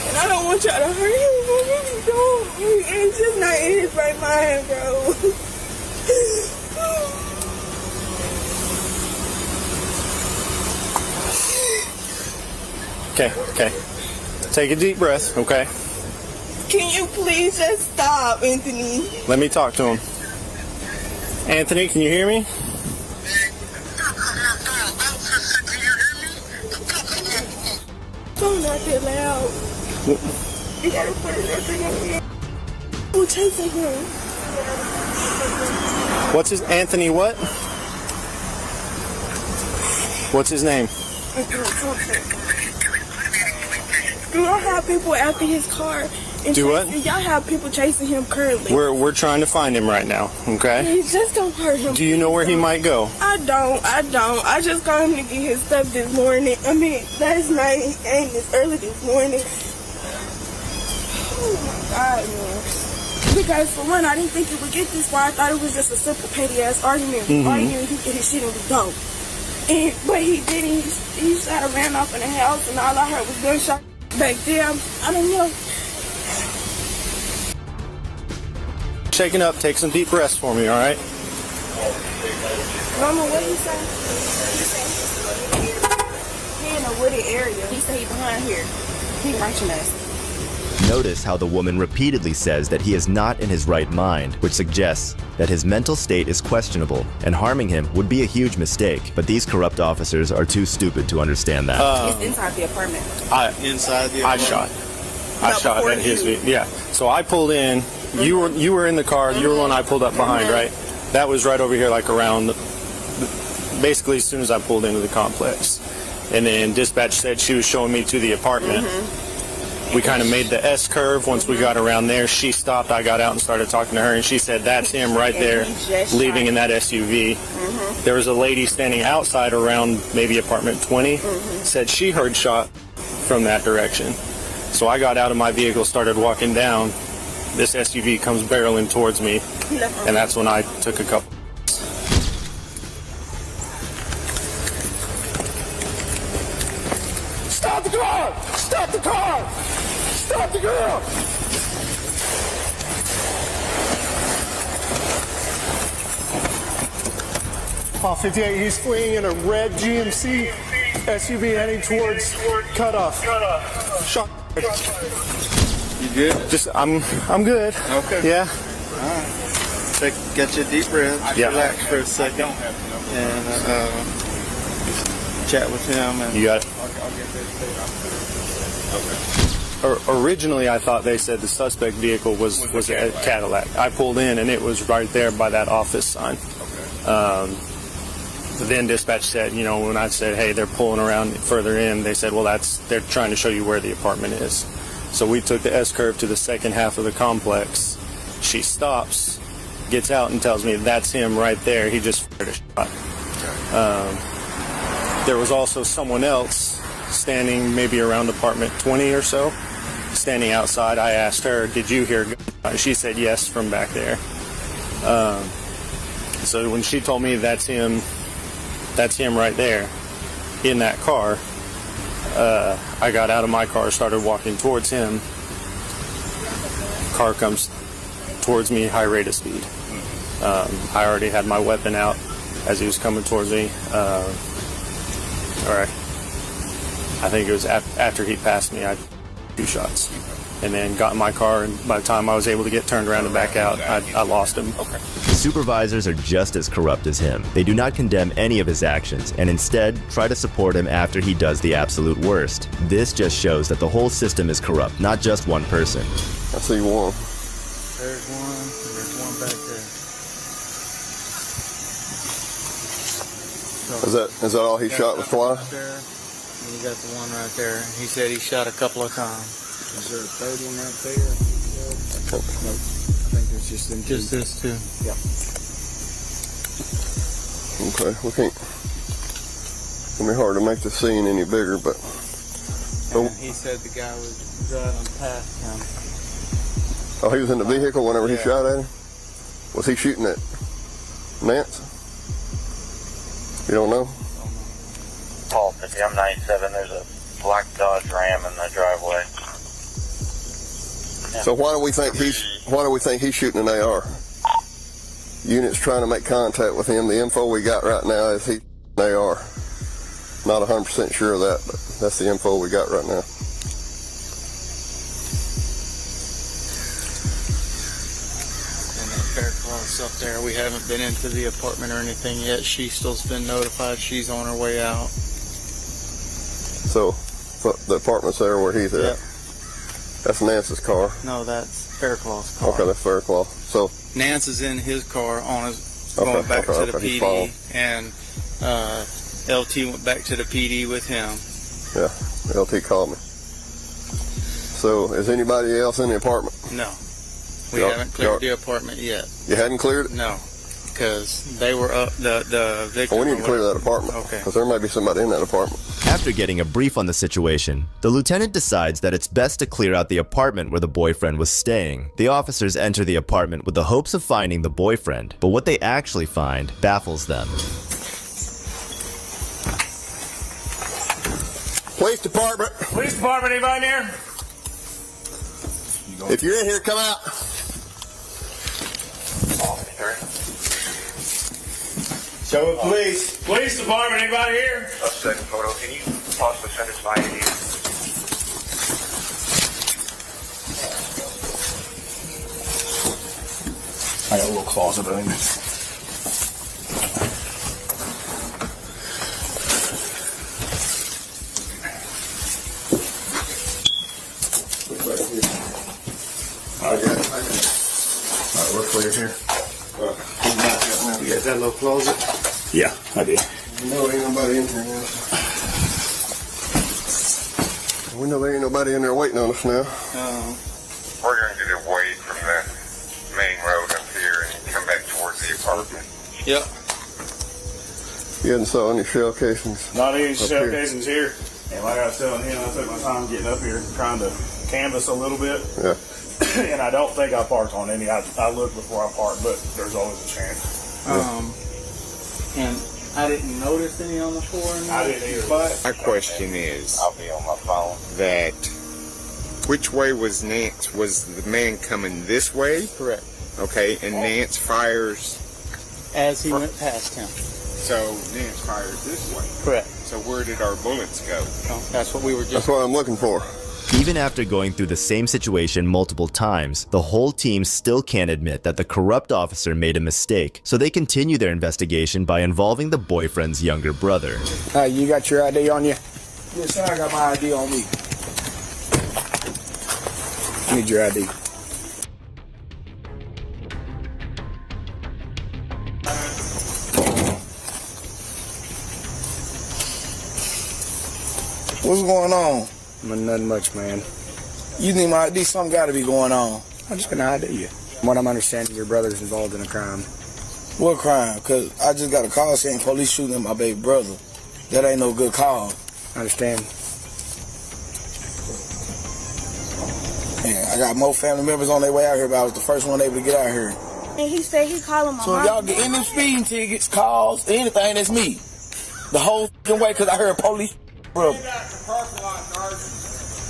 And I don't want y'all to hurt him. I really don't. It's just not in his right mind, bro. Okay. Take a deep breath, okay? Can you please just stop, Anthony? Let me talk to him. Anthony, can you hear me? Don't not that loud. You gotta put it up in. We're chasing him. What's his Anthony what? What's his name? Do y'all have people after his car? Do what? Y'all have people chasing him currently. We're trying to find him right now, okay? Please, just don't hurt him. Do you know where he might go? I don't. I just got him to get his stuff this morning. Last night and this early this morning. Oh my God, man. Because for one, I didn't think it would get this far. I thought it was just a simple petty ass argument. Arguing, he get his shit and we go. But he didn't. He shot and ran off in the house, and all I heard was gunshot back there. I don't know. Shaking up, take some deep breaths for me, all right? Mama, what did he say? He in a wooded area. He said he behind here. He watching us. Notice how the woman repeatedly says that he is not in his right mind, which suggests that his mental state is questionable, and harming him would be a huge mistake. But these corrupt officers are too stupid to understand that. It's inside the apartment. I shot at his vehicle. Yeah. So I pulled in. You were in the car. You were the one I pulled up behind, right? That was right over here, like around, basically as soon as I pulled into the complex. And then dispatch said she was showing me to the apartment. We kind of made the S curve. Once we got around there, she stopped. I got out and started talking to her, and she said, "That's him right there, leaving in that SUV." There was a lady standing outside around maybe apartment 20. Said she heard shot from that direction. So I got out of my vehicle, started walking down. This SUV comes barreling towards me, and that's when I took a couple. Stop the car! Stop the car! Stop the girl! Off 58, he's fleeing in a red GMC SUV heading towards cutoff. Shot. You good? Just I'm good. Okay. Yeah. All right. Get your deep breath. Yeah. Relax for a second. And chat with him. And You got it. Okay. Originally, I thought they said the suspect vehicle was a Cadillac. I pulled in and it was right there by that office sign. Then dispatch said, you know, when I said, hey, they're pulling around further in, they said, well, they're trying to show you where the apartment is. So we took the S-curve to the second half of the complex. She stops, gets out and tells me that's him right there. He just fired a shot. There was also someone else standing maybe around apartment 20 or so, standing outside. I asked her, did you hear gunshot? She said yes from back there. So when she told me that's him right there in that car, I got out of my car, started walking towards him. Car comes towards me, high rate of speed. I already had my weapon out as he was coming towards me. All right. I think it was after he passed me, I took 2 shots. And then got in my car, and by the time I was able to get turned around and back out, I lost him. The supervisors are just as corrupt as him. They do not condemn any of his actions, and instead try to support him after he does the absolute worst. This just shows that the whole system is corrupt, not just one person. I see one. There's one. There's one back there. Is that all he shot was fly? Right there. And you got the one right there. He said he shot a couple of times. Is there a third one right there? Nope. I think there's just them two. Just this two. Yep. Okay, we can't. It's gonna be hard to make the scene any bigger, but. And he said the guy was driving past him. Oh, he was in the vehicle whenever he shot at him? Was he shooting at Nance? You don't know? Paul 50, I'm 97. There's a black Dodge Ram in the driveway. So why do we think he's shooting an AR? Unit's trying to make contact with him. The info we got right now is he's an AR. Not 100% sure of that, but that's the info we got right now. And then Faircloth's up there. We haven't been into the apartment or anything yet. She still's been notified. She's on her way out. So the apartment's there where he's at. Yep. That's Nance's car. No, that's Faircloth's car. Okay, that's Faircloth. So Nance is in his car going back to the PD, and LT went back to the PD with him. Yeah, LT called me. So is anybody else in the apartment? No, we haven't cleared the apartment yet. You hadn't cleared it? No, because they were up the victim. Well, we need to clear that apartment. Okay. Because there may be somebody in that apartment. After getting a brief on the situation, the lieutenant decides that it's best to clear out the apartment where the boyfriend was staying. The officers enter the apartment with the hopes of finding the boyfriend, but what they actually find baffles them. Police department. Police department, anybody in here? If you're in here, come out. Show the police. Police department, anybody here? A second photo. Can you possibly send us my ID? I got a little closet in it. I got it. All right, we're clear here. You got that little closet? Yeah, I did. No, ain't nobody in here now. We know there ain't nobody in there waiting on us now. We're going to get away from the main road up here and come back towards the apartment. Yep. You hadn't saw any shell casings? Not any shell casings here. And like I was telling him, I took my time getting up here trying to canvas a little bit. Yeah. And I don't think I parked on any. I looked before I parked, but there's always a chance. And I didn't notice any on the floor. I didn't either. But My question is, I'll be on my phone. That which way was Nance? Was the man coming this way? Correct. Okay, and Nance fires as he went past him. So Nance fires this way. Correct. So where did our bullets go? That's what we were just. That's what I'm looking for. Even after going through the same situation multiple times, the whole team still can't admit that the corrupt officer made a mistake, so they continue their investigation by involving the boyfriend's younger brother. You got your ID on you? Yes, sir, I got my ID on me. I need your ID. What's going on? Nothing much, man. You think my ID? Something got to be going on. I'm just gonna ID you. From what I'm understanding, your brother's involved in a crime. What crime? Cause I just got a call saying police shooting at my baby brother. That ain't no good call. I understand. Man, I got more family members on their way out here, but I was the first one able to get out here. And he said he calling my So if y'all get any speeding tickets, calls, anything, that's me. The whole fucking way, cause I heard police. Bro.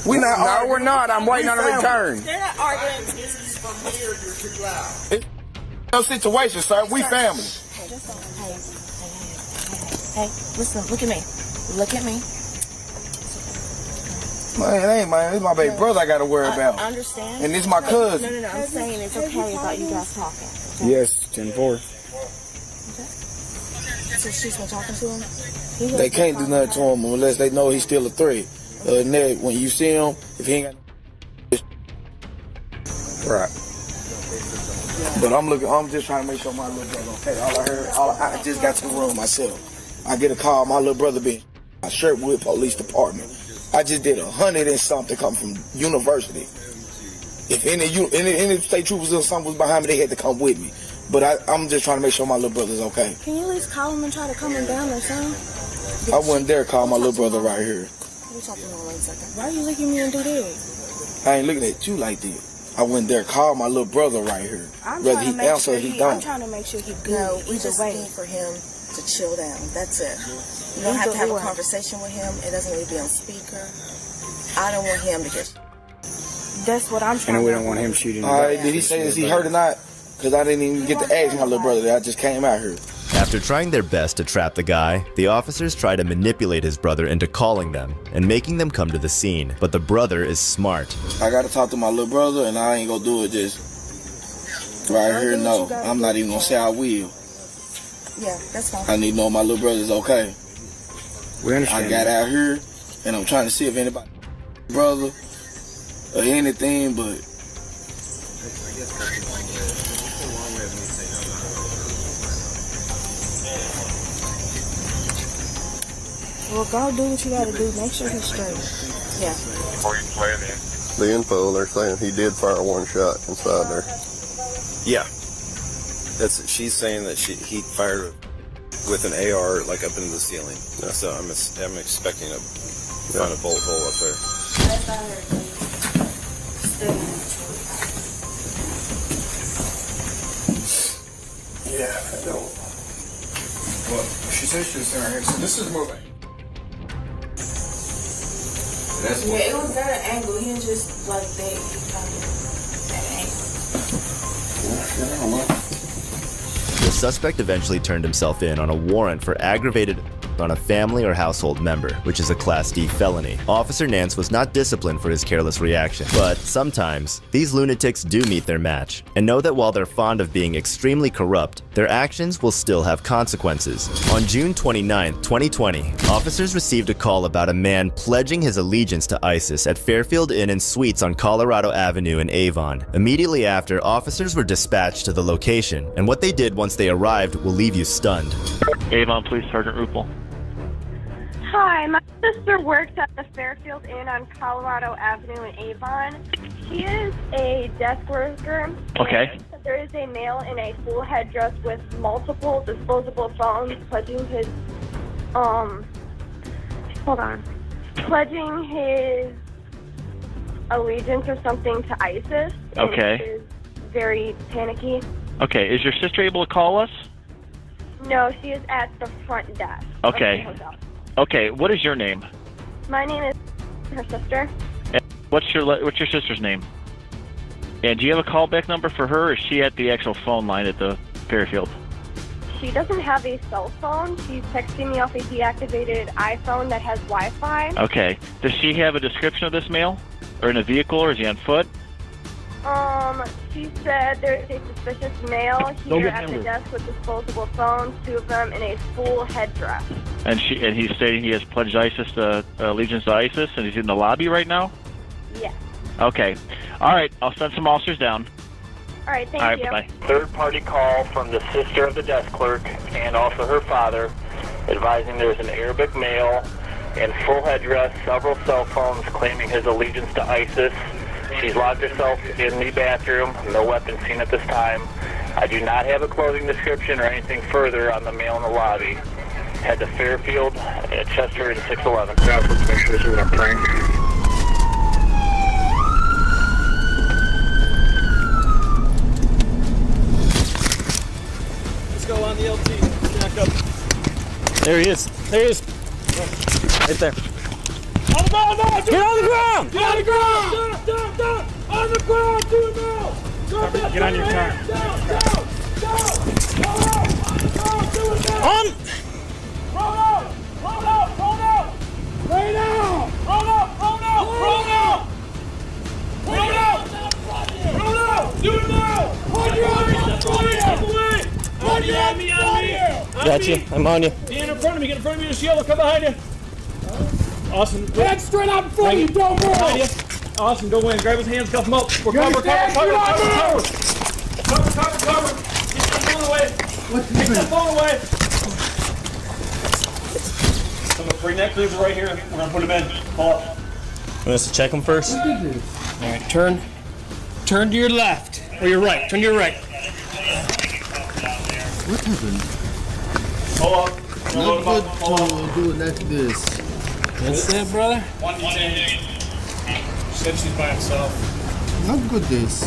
We not. No, we're not. I'm waiting on a return. They're not arguing. It's no situation, sir. We family. Hey, listen, look at me. Look at me. Man, it ain't man. It's my baby brother I gotta worry about. I understand. And this my cousin. No. I'm saying it's okay about you guys talking. Yes, 10-4. So she's been talking to him? They can't do nothing to him unless they know he's still a threat. And then when you see him, if he ain't got right. But I'm just trying to make sure my little brother okay. I just got to the room myself. I get a call, my little brother being my shirt with police department. I just did 100 and something come from university. If any state troopers or something was behind me, they had to come with me. But I'm just trying to make sure my little brother's okay. Can you at least call him and try to calm him down or something? I wouldn't dare call my little brother right here. Let me talk to him one second. Why are you looking at me and do that? I ain't looking at you like that. I wouldn't dare call my little brother right here. Whether he answer or he don't. I'm trying to make sure he good. No, we either just way. need for him to chill down. That's it. You don't have to have a conversation with him. It doesn't need to be on speaker. I don't want him to get. That's what I'm trying to do. And we don't want him shooting. All right, did he say is he hurt or not? Because I didn't even get to ask my little brother. I just came out here. After trying their best to trap the guy, the officers try to manipulate his brother into calling them and making them come to the scene. But the brother is smart. I got to talk to my little brother, and I ain't going to do it just right here. No, I'm not even going to say I will. Yeah, that's fine. I need to know my little brother's okay. We understand. I got out here, and I'm trying to see if anybody, brother, or anything, but. Well, go do what you gotta do. Make sure he's straight. Yeah. Before you play it in. The info, they're saying he did fire one shot inside there. Yeah. She's saying that he fired with an AR like up into the ceiling. Yeah. So I'm expecting to find a bullet hole up there. Yeah, I don't. Well, she said she was right here, so this is moving. Yeah, it was at an angle. He didn't just like that. He kind of at an angle. The suspect eventually turned himself in on a warrant for aggravated on a family or household member, which is a Class D felony. Officer Nance was not disciplined for his careless reaction, but sometimes these lunatics do meet their match and know that while they're fond of being extremely corrupt, their actions will still have consequences. On June 29, 2020, officers received a call about a man pledging his allegiance to ISIS at Fairfield Inn & Suites on Colorado Avenue in Avon. Immediately after, officers were dispatched to the location, and what they did once they arrived will leave you stunned. Avon Police Sergeant Ruppel. Hi, my sister works at the Fairfield Inn on Colorado Avenue in Avon. She is a desk worker. Okay. There is a male in a full headdress with multiple disposable phones pledging his, pledging his allegiance or something to ISIS. Okay. And is very panicky. Okay, is your sister able to call us? No, she is at the front desk. Okay. Of the hotel. Okay, what is your name? My name is her sister. And what's your sister's name? And do you have a callback number for her, or is she at the actual phone line at the Fairfield? She doesn't have a cell phone. She's texting me off a deactivated iPhone that has Wi-Fi. Okay. Does she have a description of this male? Or in a vehicle, or is he on foot? She said there's a suspicious male here at the desk with disposable phones, 2 of them in a full headdress. And he's stating he has pledged allegiance to ISIS, and he's in the lobby right now? Yes. Okay. All right, I'll send some officers down. All right, thank All right, you. bye. Third-party call from the sister of the desk clerk and also her father, advising there's an Arabic male in full headdress, several cell phones, claiming his allegiance to ISIS. She's locked herself in the bathroom. No weapon seen at this time. I do not have a clothing description or anything further on the male in the lobby. Head to Fairfield, Chester, and 611. Let's make sure this isn't a prank. Let's go on the LT. Back up. There he is. There he is. Right there. On the ground, no! Get on the ground! Get on the ground! Down! On the ground, do it now! Get on your car. Down! On the ground, do it now! On! Roll out! Right now! Roll out! Do it now! Hold your arm! Hold your arm! Got you. I'm on you. Get in front of me, this yellow, come behind you. Awesome. Head straight out in front of you, don't move! Awesome, go in, grab his hands, cuff him up. We're cover. Get that phone away. Get that phone away. Some of the free neck leaves right here. We're gonna put him in. Pull up. Want us to check him first? All right, turn to your left, or your right. Turn to your right. What happened? Pull up. Not good to do it like this. That's it, brother. One detained. Said she's by herself. Not good this.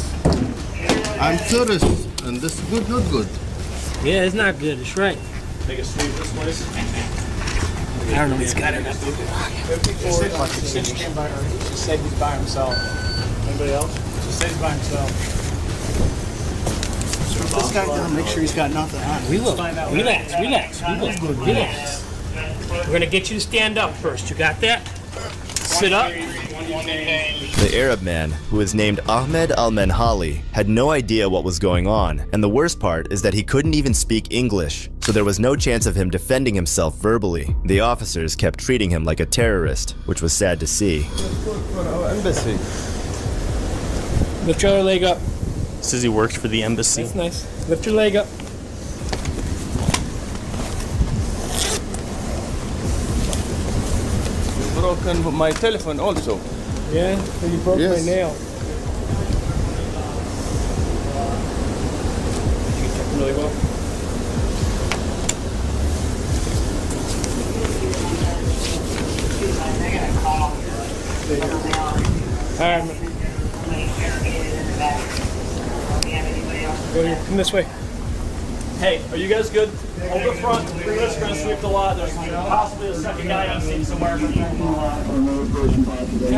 I'm tourist, and this is good, not good. Yeah, it's not good. It's right. Take a sweep this place. I don't know. He's got it. She said he's by himself. Anybody else? She said he's by himself. This guy down. Make sure he's got nothing on. We will. Relax. We will. Relax. We're gonna get you to stand up first. You got that? Sit up. The Arab man, who was named Ahmed Al-Menhali, had no idea what was going on, and the worst part is that he couldn't even speak English, so there was no chance of him defending himself verbally. The officers kept treating him like a terrorist, which was sad to see. Embassy. Lift your other leg up. Says he works for the embassy. That's nice. Lift your leg up. Broken my telephone also. Yeah, so you broke my nail. You can check them really well. All right. Go here. Come this way. Hey, are you guys good? Hold the front. 3 minutes, we're going to sweep the lot. There's possibly a second guy on scene somewhere. Have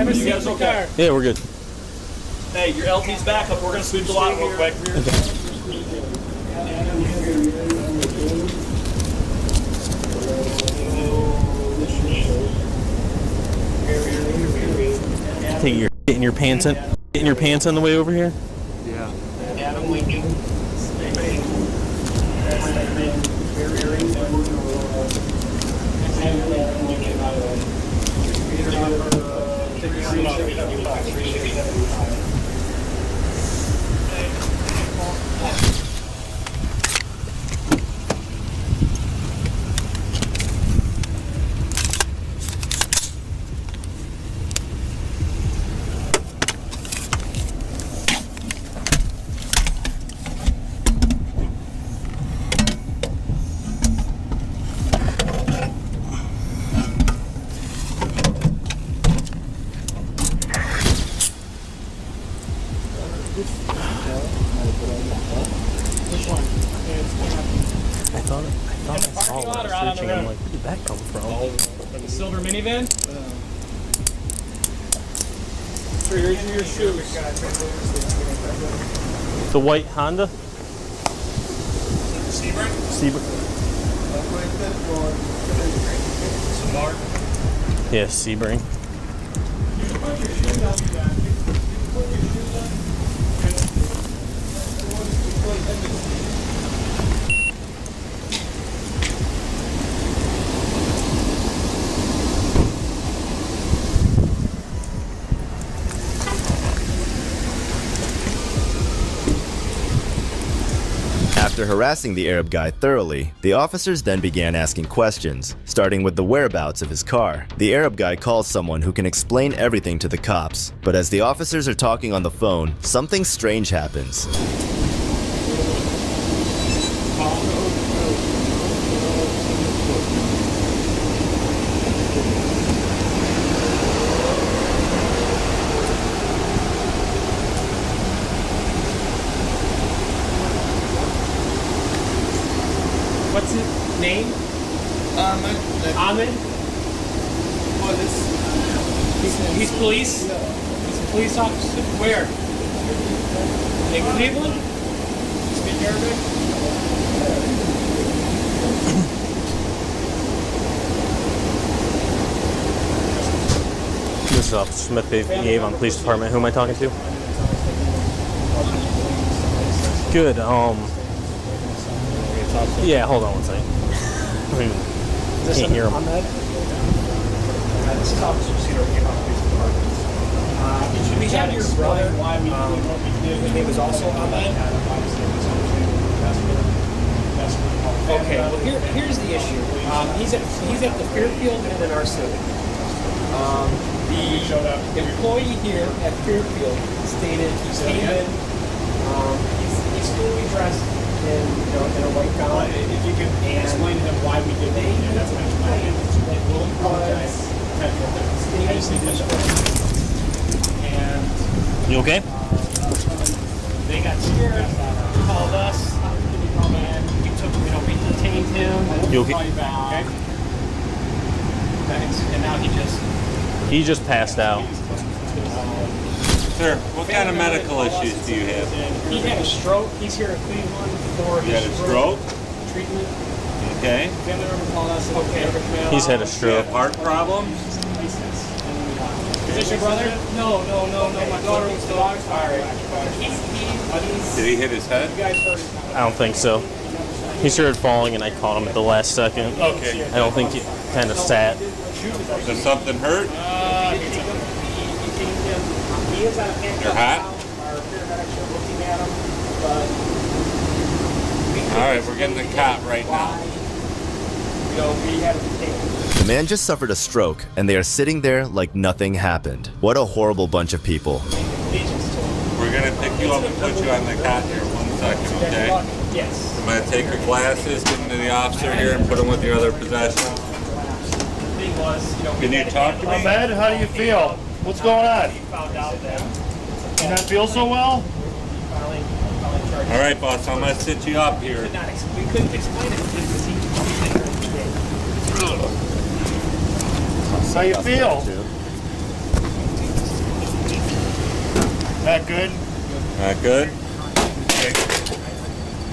a seat in the car. Yeah, we're good. Hey, your LT's back up. We're going to sweep the lot real quick. Think you're getting your pants in? Getting your pants on the way over here? Yeah. that come from? The silver minivan? Sure, here's your shoes. The white Honda? Sebring? Yeah, Sebring. After harassing the Arab guy thoroughly, the officers then began asking questions, starting with the whereabouts of his car. The Arab guy calls someone who can explain everything to the cops, but as the officers are talking on the phone, something strange happens. What's his name? Ahmed. Police. He's police? He's a police officer? Where? In Cleveland? Speak Arabic? This is Officer Smith Avon Police Department. Who am I talking to? Good. Yeah, hold on one second. Can't hear him. This is Officer Cedar Avon Police Department. We had your brother. His name is also Ahmed. Okay. Well, here's the issue. He's at the Fairfield and in our city. The employee here at Fairfield stated he came in. He's fully dressed in a white gown. If you could explain to them why we did that, that's what I'm saying. We'll apologize. And you okay? They got scared, called us, and we detained him. You okay? Okay. Thanks. And now he just passed out. Sir, what kind of medical issues do you have? He had a stroke. He's here in Cleveland for his stroke treatment. Okay. Family member called us. Okay. He's had a stroke. Heart problems? Is this your brother? No. My daughter was still out. Did he hit his head? I don't think so. He started falling and I caught him at the last second. Okay. I don't think he kind of sat. Does something hurt? Your hat? Alright, we're getting the cop right now. The man just suffered a stroke, and they are sitting there like nothing happened. What a horrible bunch of people. We're going to pick you up and put you on the cot here 1 second, okay? Yes. I'm going to take your glasses, give them to the officer here, and put them with your other possessions. Can you talk to me? Ahmed, how do you feel? What's going on? You not feel so well? All right, boss, I'm going to sit you up here. We couldn't explain it because he How you feel? That good? Not good? Okay.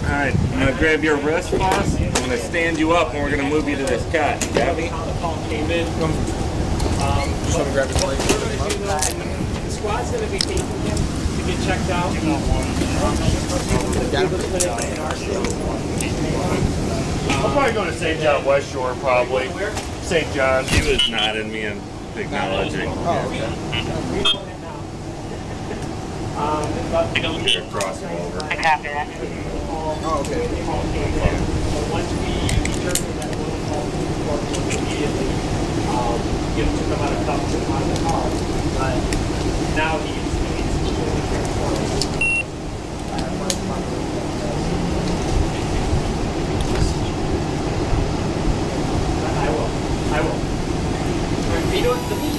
All right, I'm going to grab your wrist, boss. I'm going to stand you up, and we're going to move you to this cot. You got me? How the call came in. Just want to grab your plate. The squad's going to be taking him to get checked out. I'm probably going to St. John West Shore, probably. St. John. He was nodding me and acknowledging. Oh, okay. Here, cross him over. I copy that. Oh, okay. Once we determined that we'll call the report immediately, took him out of cuffs and out of the car. But now he's fully transformed. I will. You know what, let me,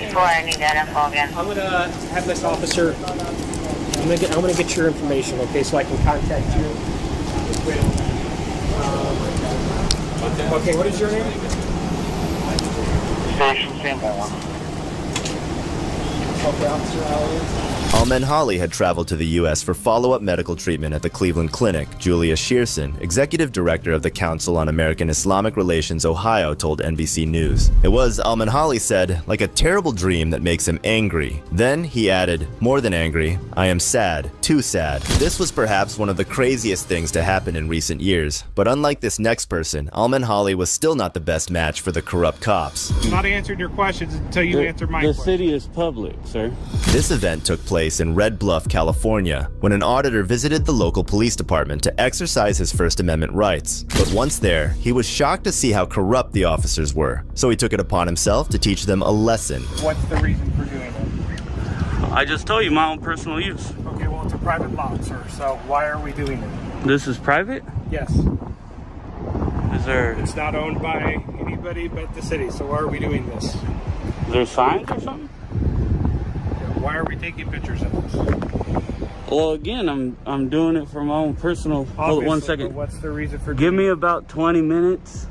Before I need that info again. I'm gonna have this officer, I'm gonna get your information, okay, so I can contact you. Okay, what is your name? Station standby 1. Okay, Officer Howard. Almen Holly had traveled to the U.S. for follow-up medical treatment at the Cleveland Clinic. Julia Shearson, executive director of the Council on American Islamic Relations Ohio, told NBC News. It was, Almen Holly said, like a terrible dream that makes him angry. Then he added, more than angry, I am sad, too sad. This was perhaps one of the craziest things to happen in recent years, but unlike this next person, Almen Holly was still not the best match for the corrupt cops. I'm not answering your questions until you answer my question. question. The city is public, sir. This event took place in Red Bluff, California, when an auditor visited the local police department to exercise his First Amendment rights. But once there, he was shocked to see how corrupt the officers were, so he took it upon himself to teach them a lesson. What's the reason for doing it? I just told you, my own personal use. Okay, well, it's a private lot, sir, so why are we doing it? This is private? Yes. Is there... It's not owned by anybody but the city, so why are we doing this? Is there signs or something? Why are we taking pictures of this? Well, again, I'm doing it for my own personal... Hold on 1 second. What's the reason for... Give me about 20 minutes,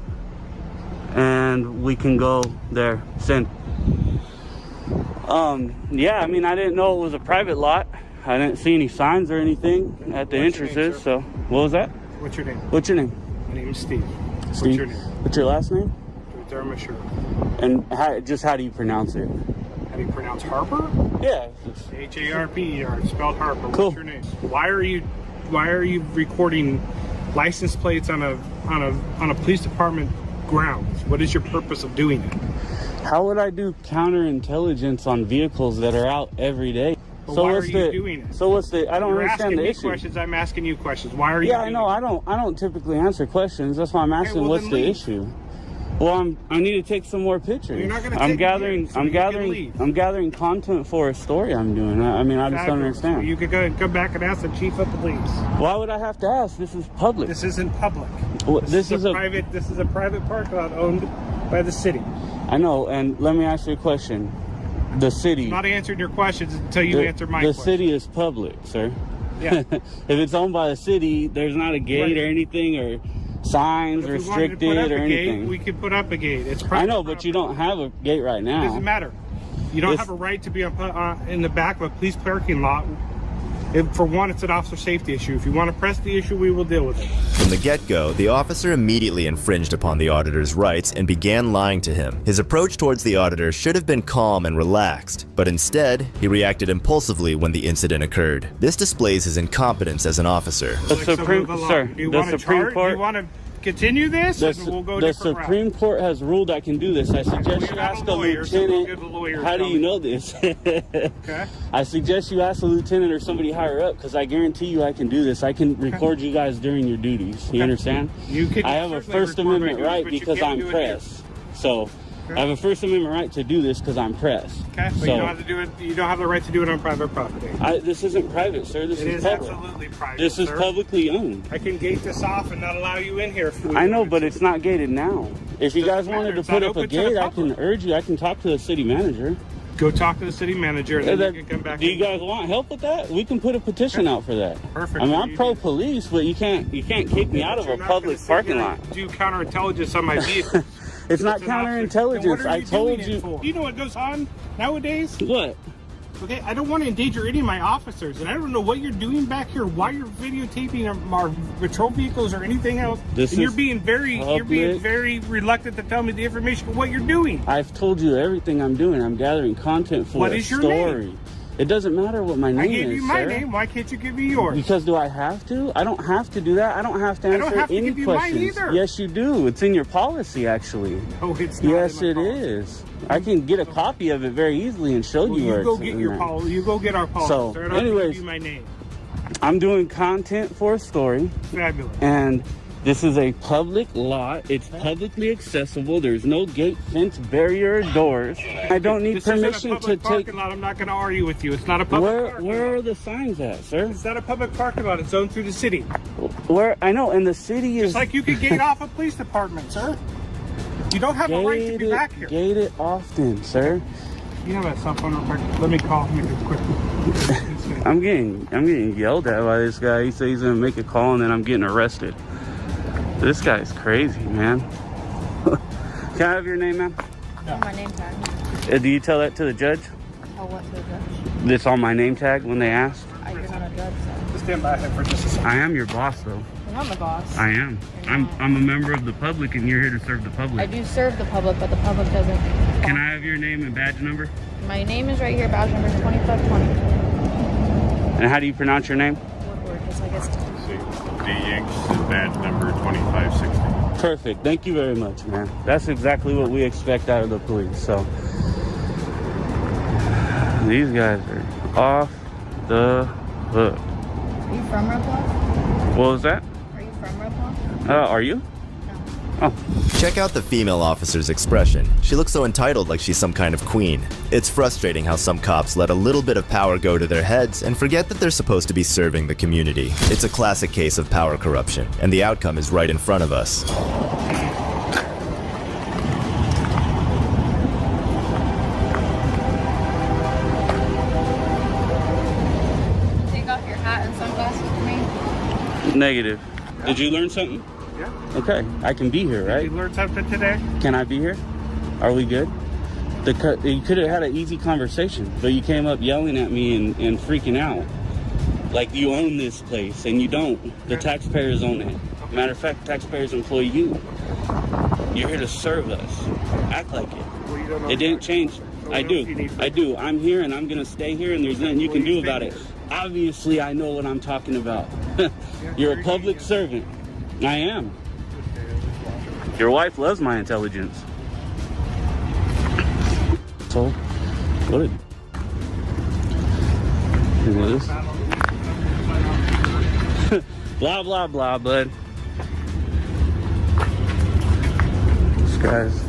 and we can go there. Send. Yeah, I mean, I didn't know it was a private lot. I didn't see any signs or anything at the entrances, so... What was that? What's your name? What's your name? My name is Steve. Steve. What's your name? What's your last name? Dermashur. And how do you pronounce it? How do you pronounce Harper? Yeah. H-A-R-P-E-R, spelled Harper. Cool. What's your name? Why are you recording license plates on a police department grounds? What is your purpose of doing it? How would I do counterintelligence on vehicles that are out every day? But why are you doing it? So what's the? I don't understand the issue. You're asking me questions. I'm asking you questions. Why are you? Yeah, I know. I don't typically answer questions. That's why I'm asking. Well, what's the issue? Well, I need to take some more pictures. You're not going to I'm gathering content for a story I'm doing. I mean, I just don't understand. So you could go and come back and ask the chief of police. Why would I have to ask? This is public. This isn't public. Well, This is a private park lot owned by the city. I know, and let me ask you a question. The city... I'm not answering your questions until you answer my question. The city is public, sir. Yeah. If it's owned by the city, there's not a gate or anything, or signs restricted or anything. Gate, we could put up a gate. It's private. I know, but you don't have a gate right now. It doesn't matter. You don't have a right to be in the back of a police parking lot. For one, it's an officer safety issue. If you want to press the issue, we will deal with it. From the get-go, the officer immediately infringed upon the auditor's rights and began lying to him. His approach towards the auditor should have been calm and relaxed, but instead, he reacted impulsively when the incident occurred. This displays his incompetence as an officer. The Supreme Court. Do you want to continue this? We'll go the Supreme Court has ruled I can do this. I suggest you ask a lieutenant. How do you know this? Okay. I suggest you ask a lieutenant or somebody higher up, because I guarantee you I can do this. I can record you guys during your duties. You understand? I have a First Amendment right because I'm press. So I have a First Amendment right to do this because I'm press. Okay, but you don't have to do it. You don't have the right to do it on private property. This isn't private, sir. This is public. Absolutely private. This is publicly owned. I can gate this off and not allow you in here. I know, but it's not gated now. If you guys wanted to put up a gate, I can urge you. I can talk to the city manager. Go talk to the city manager, and then you can come back. Do you guys want help with that? We can put a petition out for that. Perfect. I mean, I'm pro-police, but you can't kick me out of a public parking lot. Do counterintelligence on my vehicle? It's not counterintelligence. I told you. Do you know what goes on nowadays? What? Okay, I don't want to endanger any of my officers, and I don't know what you're doing back here, why you're videotaping our patrol vehicles or anything else. You're being very reluctant to tell me the information of what you're doing. I've told you everything I'm doing. I'm gathering content for a story. Name? It doesn't matter what my name is, I gave you my name. Why can't you give me yours? Because do I have to? I don't have to do that. I don't have to answer any questions. Yes, you do. It's in your policy, actually. No, it's not. Yes, it is. I can get a copy of it very easily and show you where it's in there. You go get our policy. So, anyways, give you my name. I'm doing content for a story. Fabulous. And this is a public lot. It's publicly accessible. There's no gate, fence, barrier, or doors. I don't need permission to take... parking lot. I'm not going to argue with you. It's not a public parking lot. Where are the signs at, sir? It's not a public parking lot. It's owned through the city. Where? I know, and the city is... Just like you could gate off a police department, sir. You don't have a right to be back here. Gate it often, sir. You have a cell phone real quick. Let me call him quick. I'm getting yelled at by this guy. He says he's going to make a call, and then I'm getting arrested. This guy's crazy, man. Can I have your name, ma'am? My name tag. Do you tell that to the judge? Oh, what to the judge? This on my name tag when they asked? You're not a judge, so. Just stand by him for just a second. I am your boss, though. You're not my boss. I am. I'm a member of the public, and you're here to serve the public. I do serve the public, but the public doesn't. Can I have your name and badge number? My name is right here. Badge number is 2520. And how do you pronounce your name? Woodward, just like it's. D. Yanks and badge number 2560. Perfect. Thank you very much, man. That's exactly what we expect out of the police. So these guys are off the hook. Are you from Red Bluff? What was that? Are you from Red Bluff? Are you? Oh. Check out the female officer's expression. She looks so entitled, like she's some kind of queen. It's frustrating how some cops let a little bit of power go to their heads and forget that they're supposed to be serving the community. It's a classic case of power corruption, and the outcome is right in front of us. Take off your hat and sunglasses for me. Negative. Did you learn something? Yeah. Okay, I can be here, right? Did you learn something today? Can I be here? Are we good? You could have had an easy conversation, but you came up yelling at me and freaking out. Like you own this place, and you don't. The taxpayers own it. Matter of fact, taxpayers employ you. You're here to serve us. Act like it. Well, you don't know It didn't change. I do. I do. I'm here, and I'm going to stay here, and there's nothing you can do about it. Obviously, I know what I'm talking about. You're a public servant. I am. Your wife loves my intelligence. So, what it is? Blah, blah, blah, bud. This guy's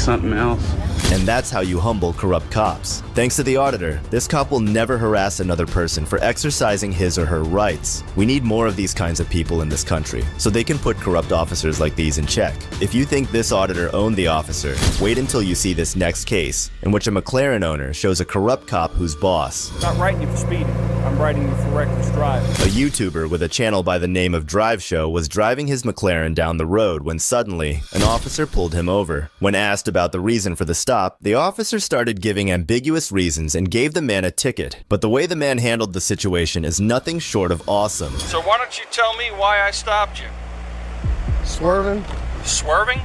something else. And that's how you humble corrupt cops. Thanks to the Auditor, this cop will never harass another person for exercising his or her rights. We need more of these kinds of people in this country, so they can put corrupt officers like these in check. If you think this Auditor owned the officer, wait until you see this next case, in which a McLaren owner shows a corrupt cop who's boss. I'm not writing you for speeding. I'm writing you for reckless driving. A YouTuber with a channel by the name of Drive Show was driving his McLaren down the road when suddenly, an officer pulled him over. When asked about the reason for the stop, the officer started giving ambiguous reasons and gave the man a ticket. But the way the man handled the situation is nothing short of awesome. So why don't you tell me why I stopped you? Swerving? Swerving?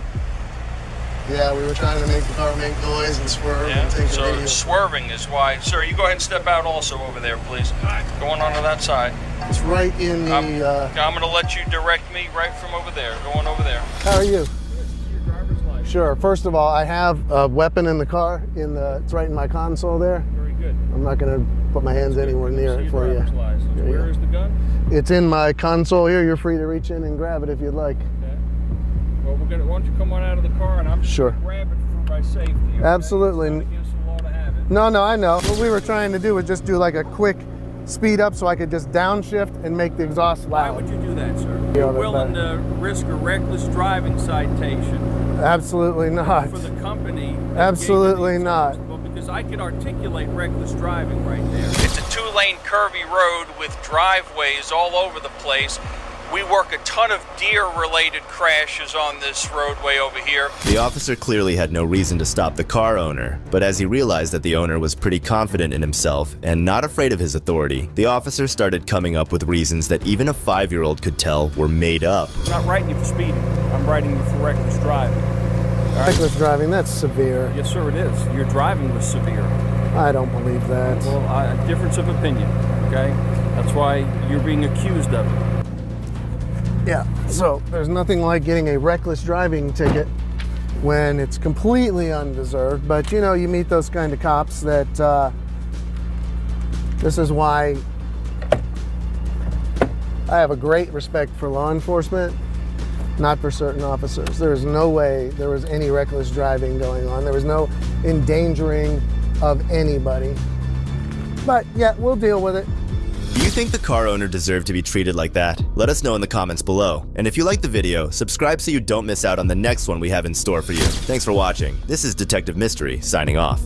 Yeah, we were trying to make the car make noise and swerve and take a So video. swerving is why. Sir, you go ahead and step out also over there, please. Going on to that side. It's right in the... I'm going to let you direct me right from over there. Going over there. How are you? Sure. First of all, I have a weapon in the car. It's right in my console there. Very good. I'm not going to put my hands anywhere near it for you. Where is the gun? It's in my console here. You're free to reach in and grab it if you'd like. Okay. Well, why don't you come on out of the car and I'm just going to grab it for my safety. Okay? Absolutely. It's not against the law to have it. No, I know. What we were trying to do was just do like a quick speed up so I could just downshift and make the exhaust loud. Why would you do that, sir? You're willing to risk a reckless driving citation. Absolutely not. For the company. Absolutely not. Well, because I can articulate reckless driving right there. It's a two-lane curvy road with driveways all over the place. We work a ton of deer-related crashes on this roadway over here. The officer clearly had no reason to stop the car owner, but as he realized that the owner was pretty confident in himself and not afraid of his authority, the officer started coming up with reasons that even a 5-year-old could tell were made up. I'm not writing you for speeding. I'm writing you for reckless driving. Right? Reckless driving, that's severe. Yes, sir, it is. Your driving was severe. I don't believe that. Well, a difference of opinion, okay? That's why you're being accused of it. Yeah, so there's nothing like getting a reckless driving ticket when it's completely undeserved, but you meet those kind of cops that this is why I have a great respect for law enforcement, not for certain officers. There is no way there was any reckless driving going on. There was no endangering of anybody. But yeah, we'll deal with it. Do you think the car owner deserved to be treated like that? Let us know in the comments below. And if you liked the video, subscribe so you don't miss out on the next one we have in store for you. Thanks for watching. This is Detective Mystery, signing off.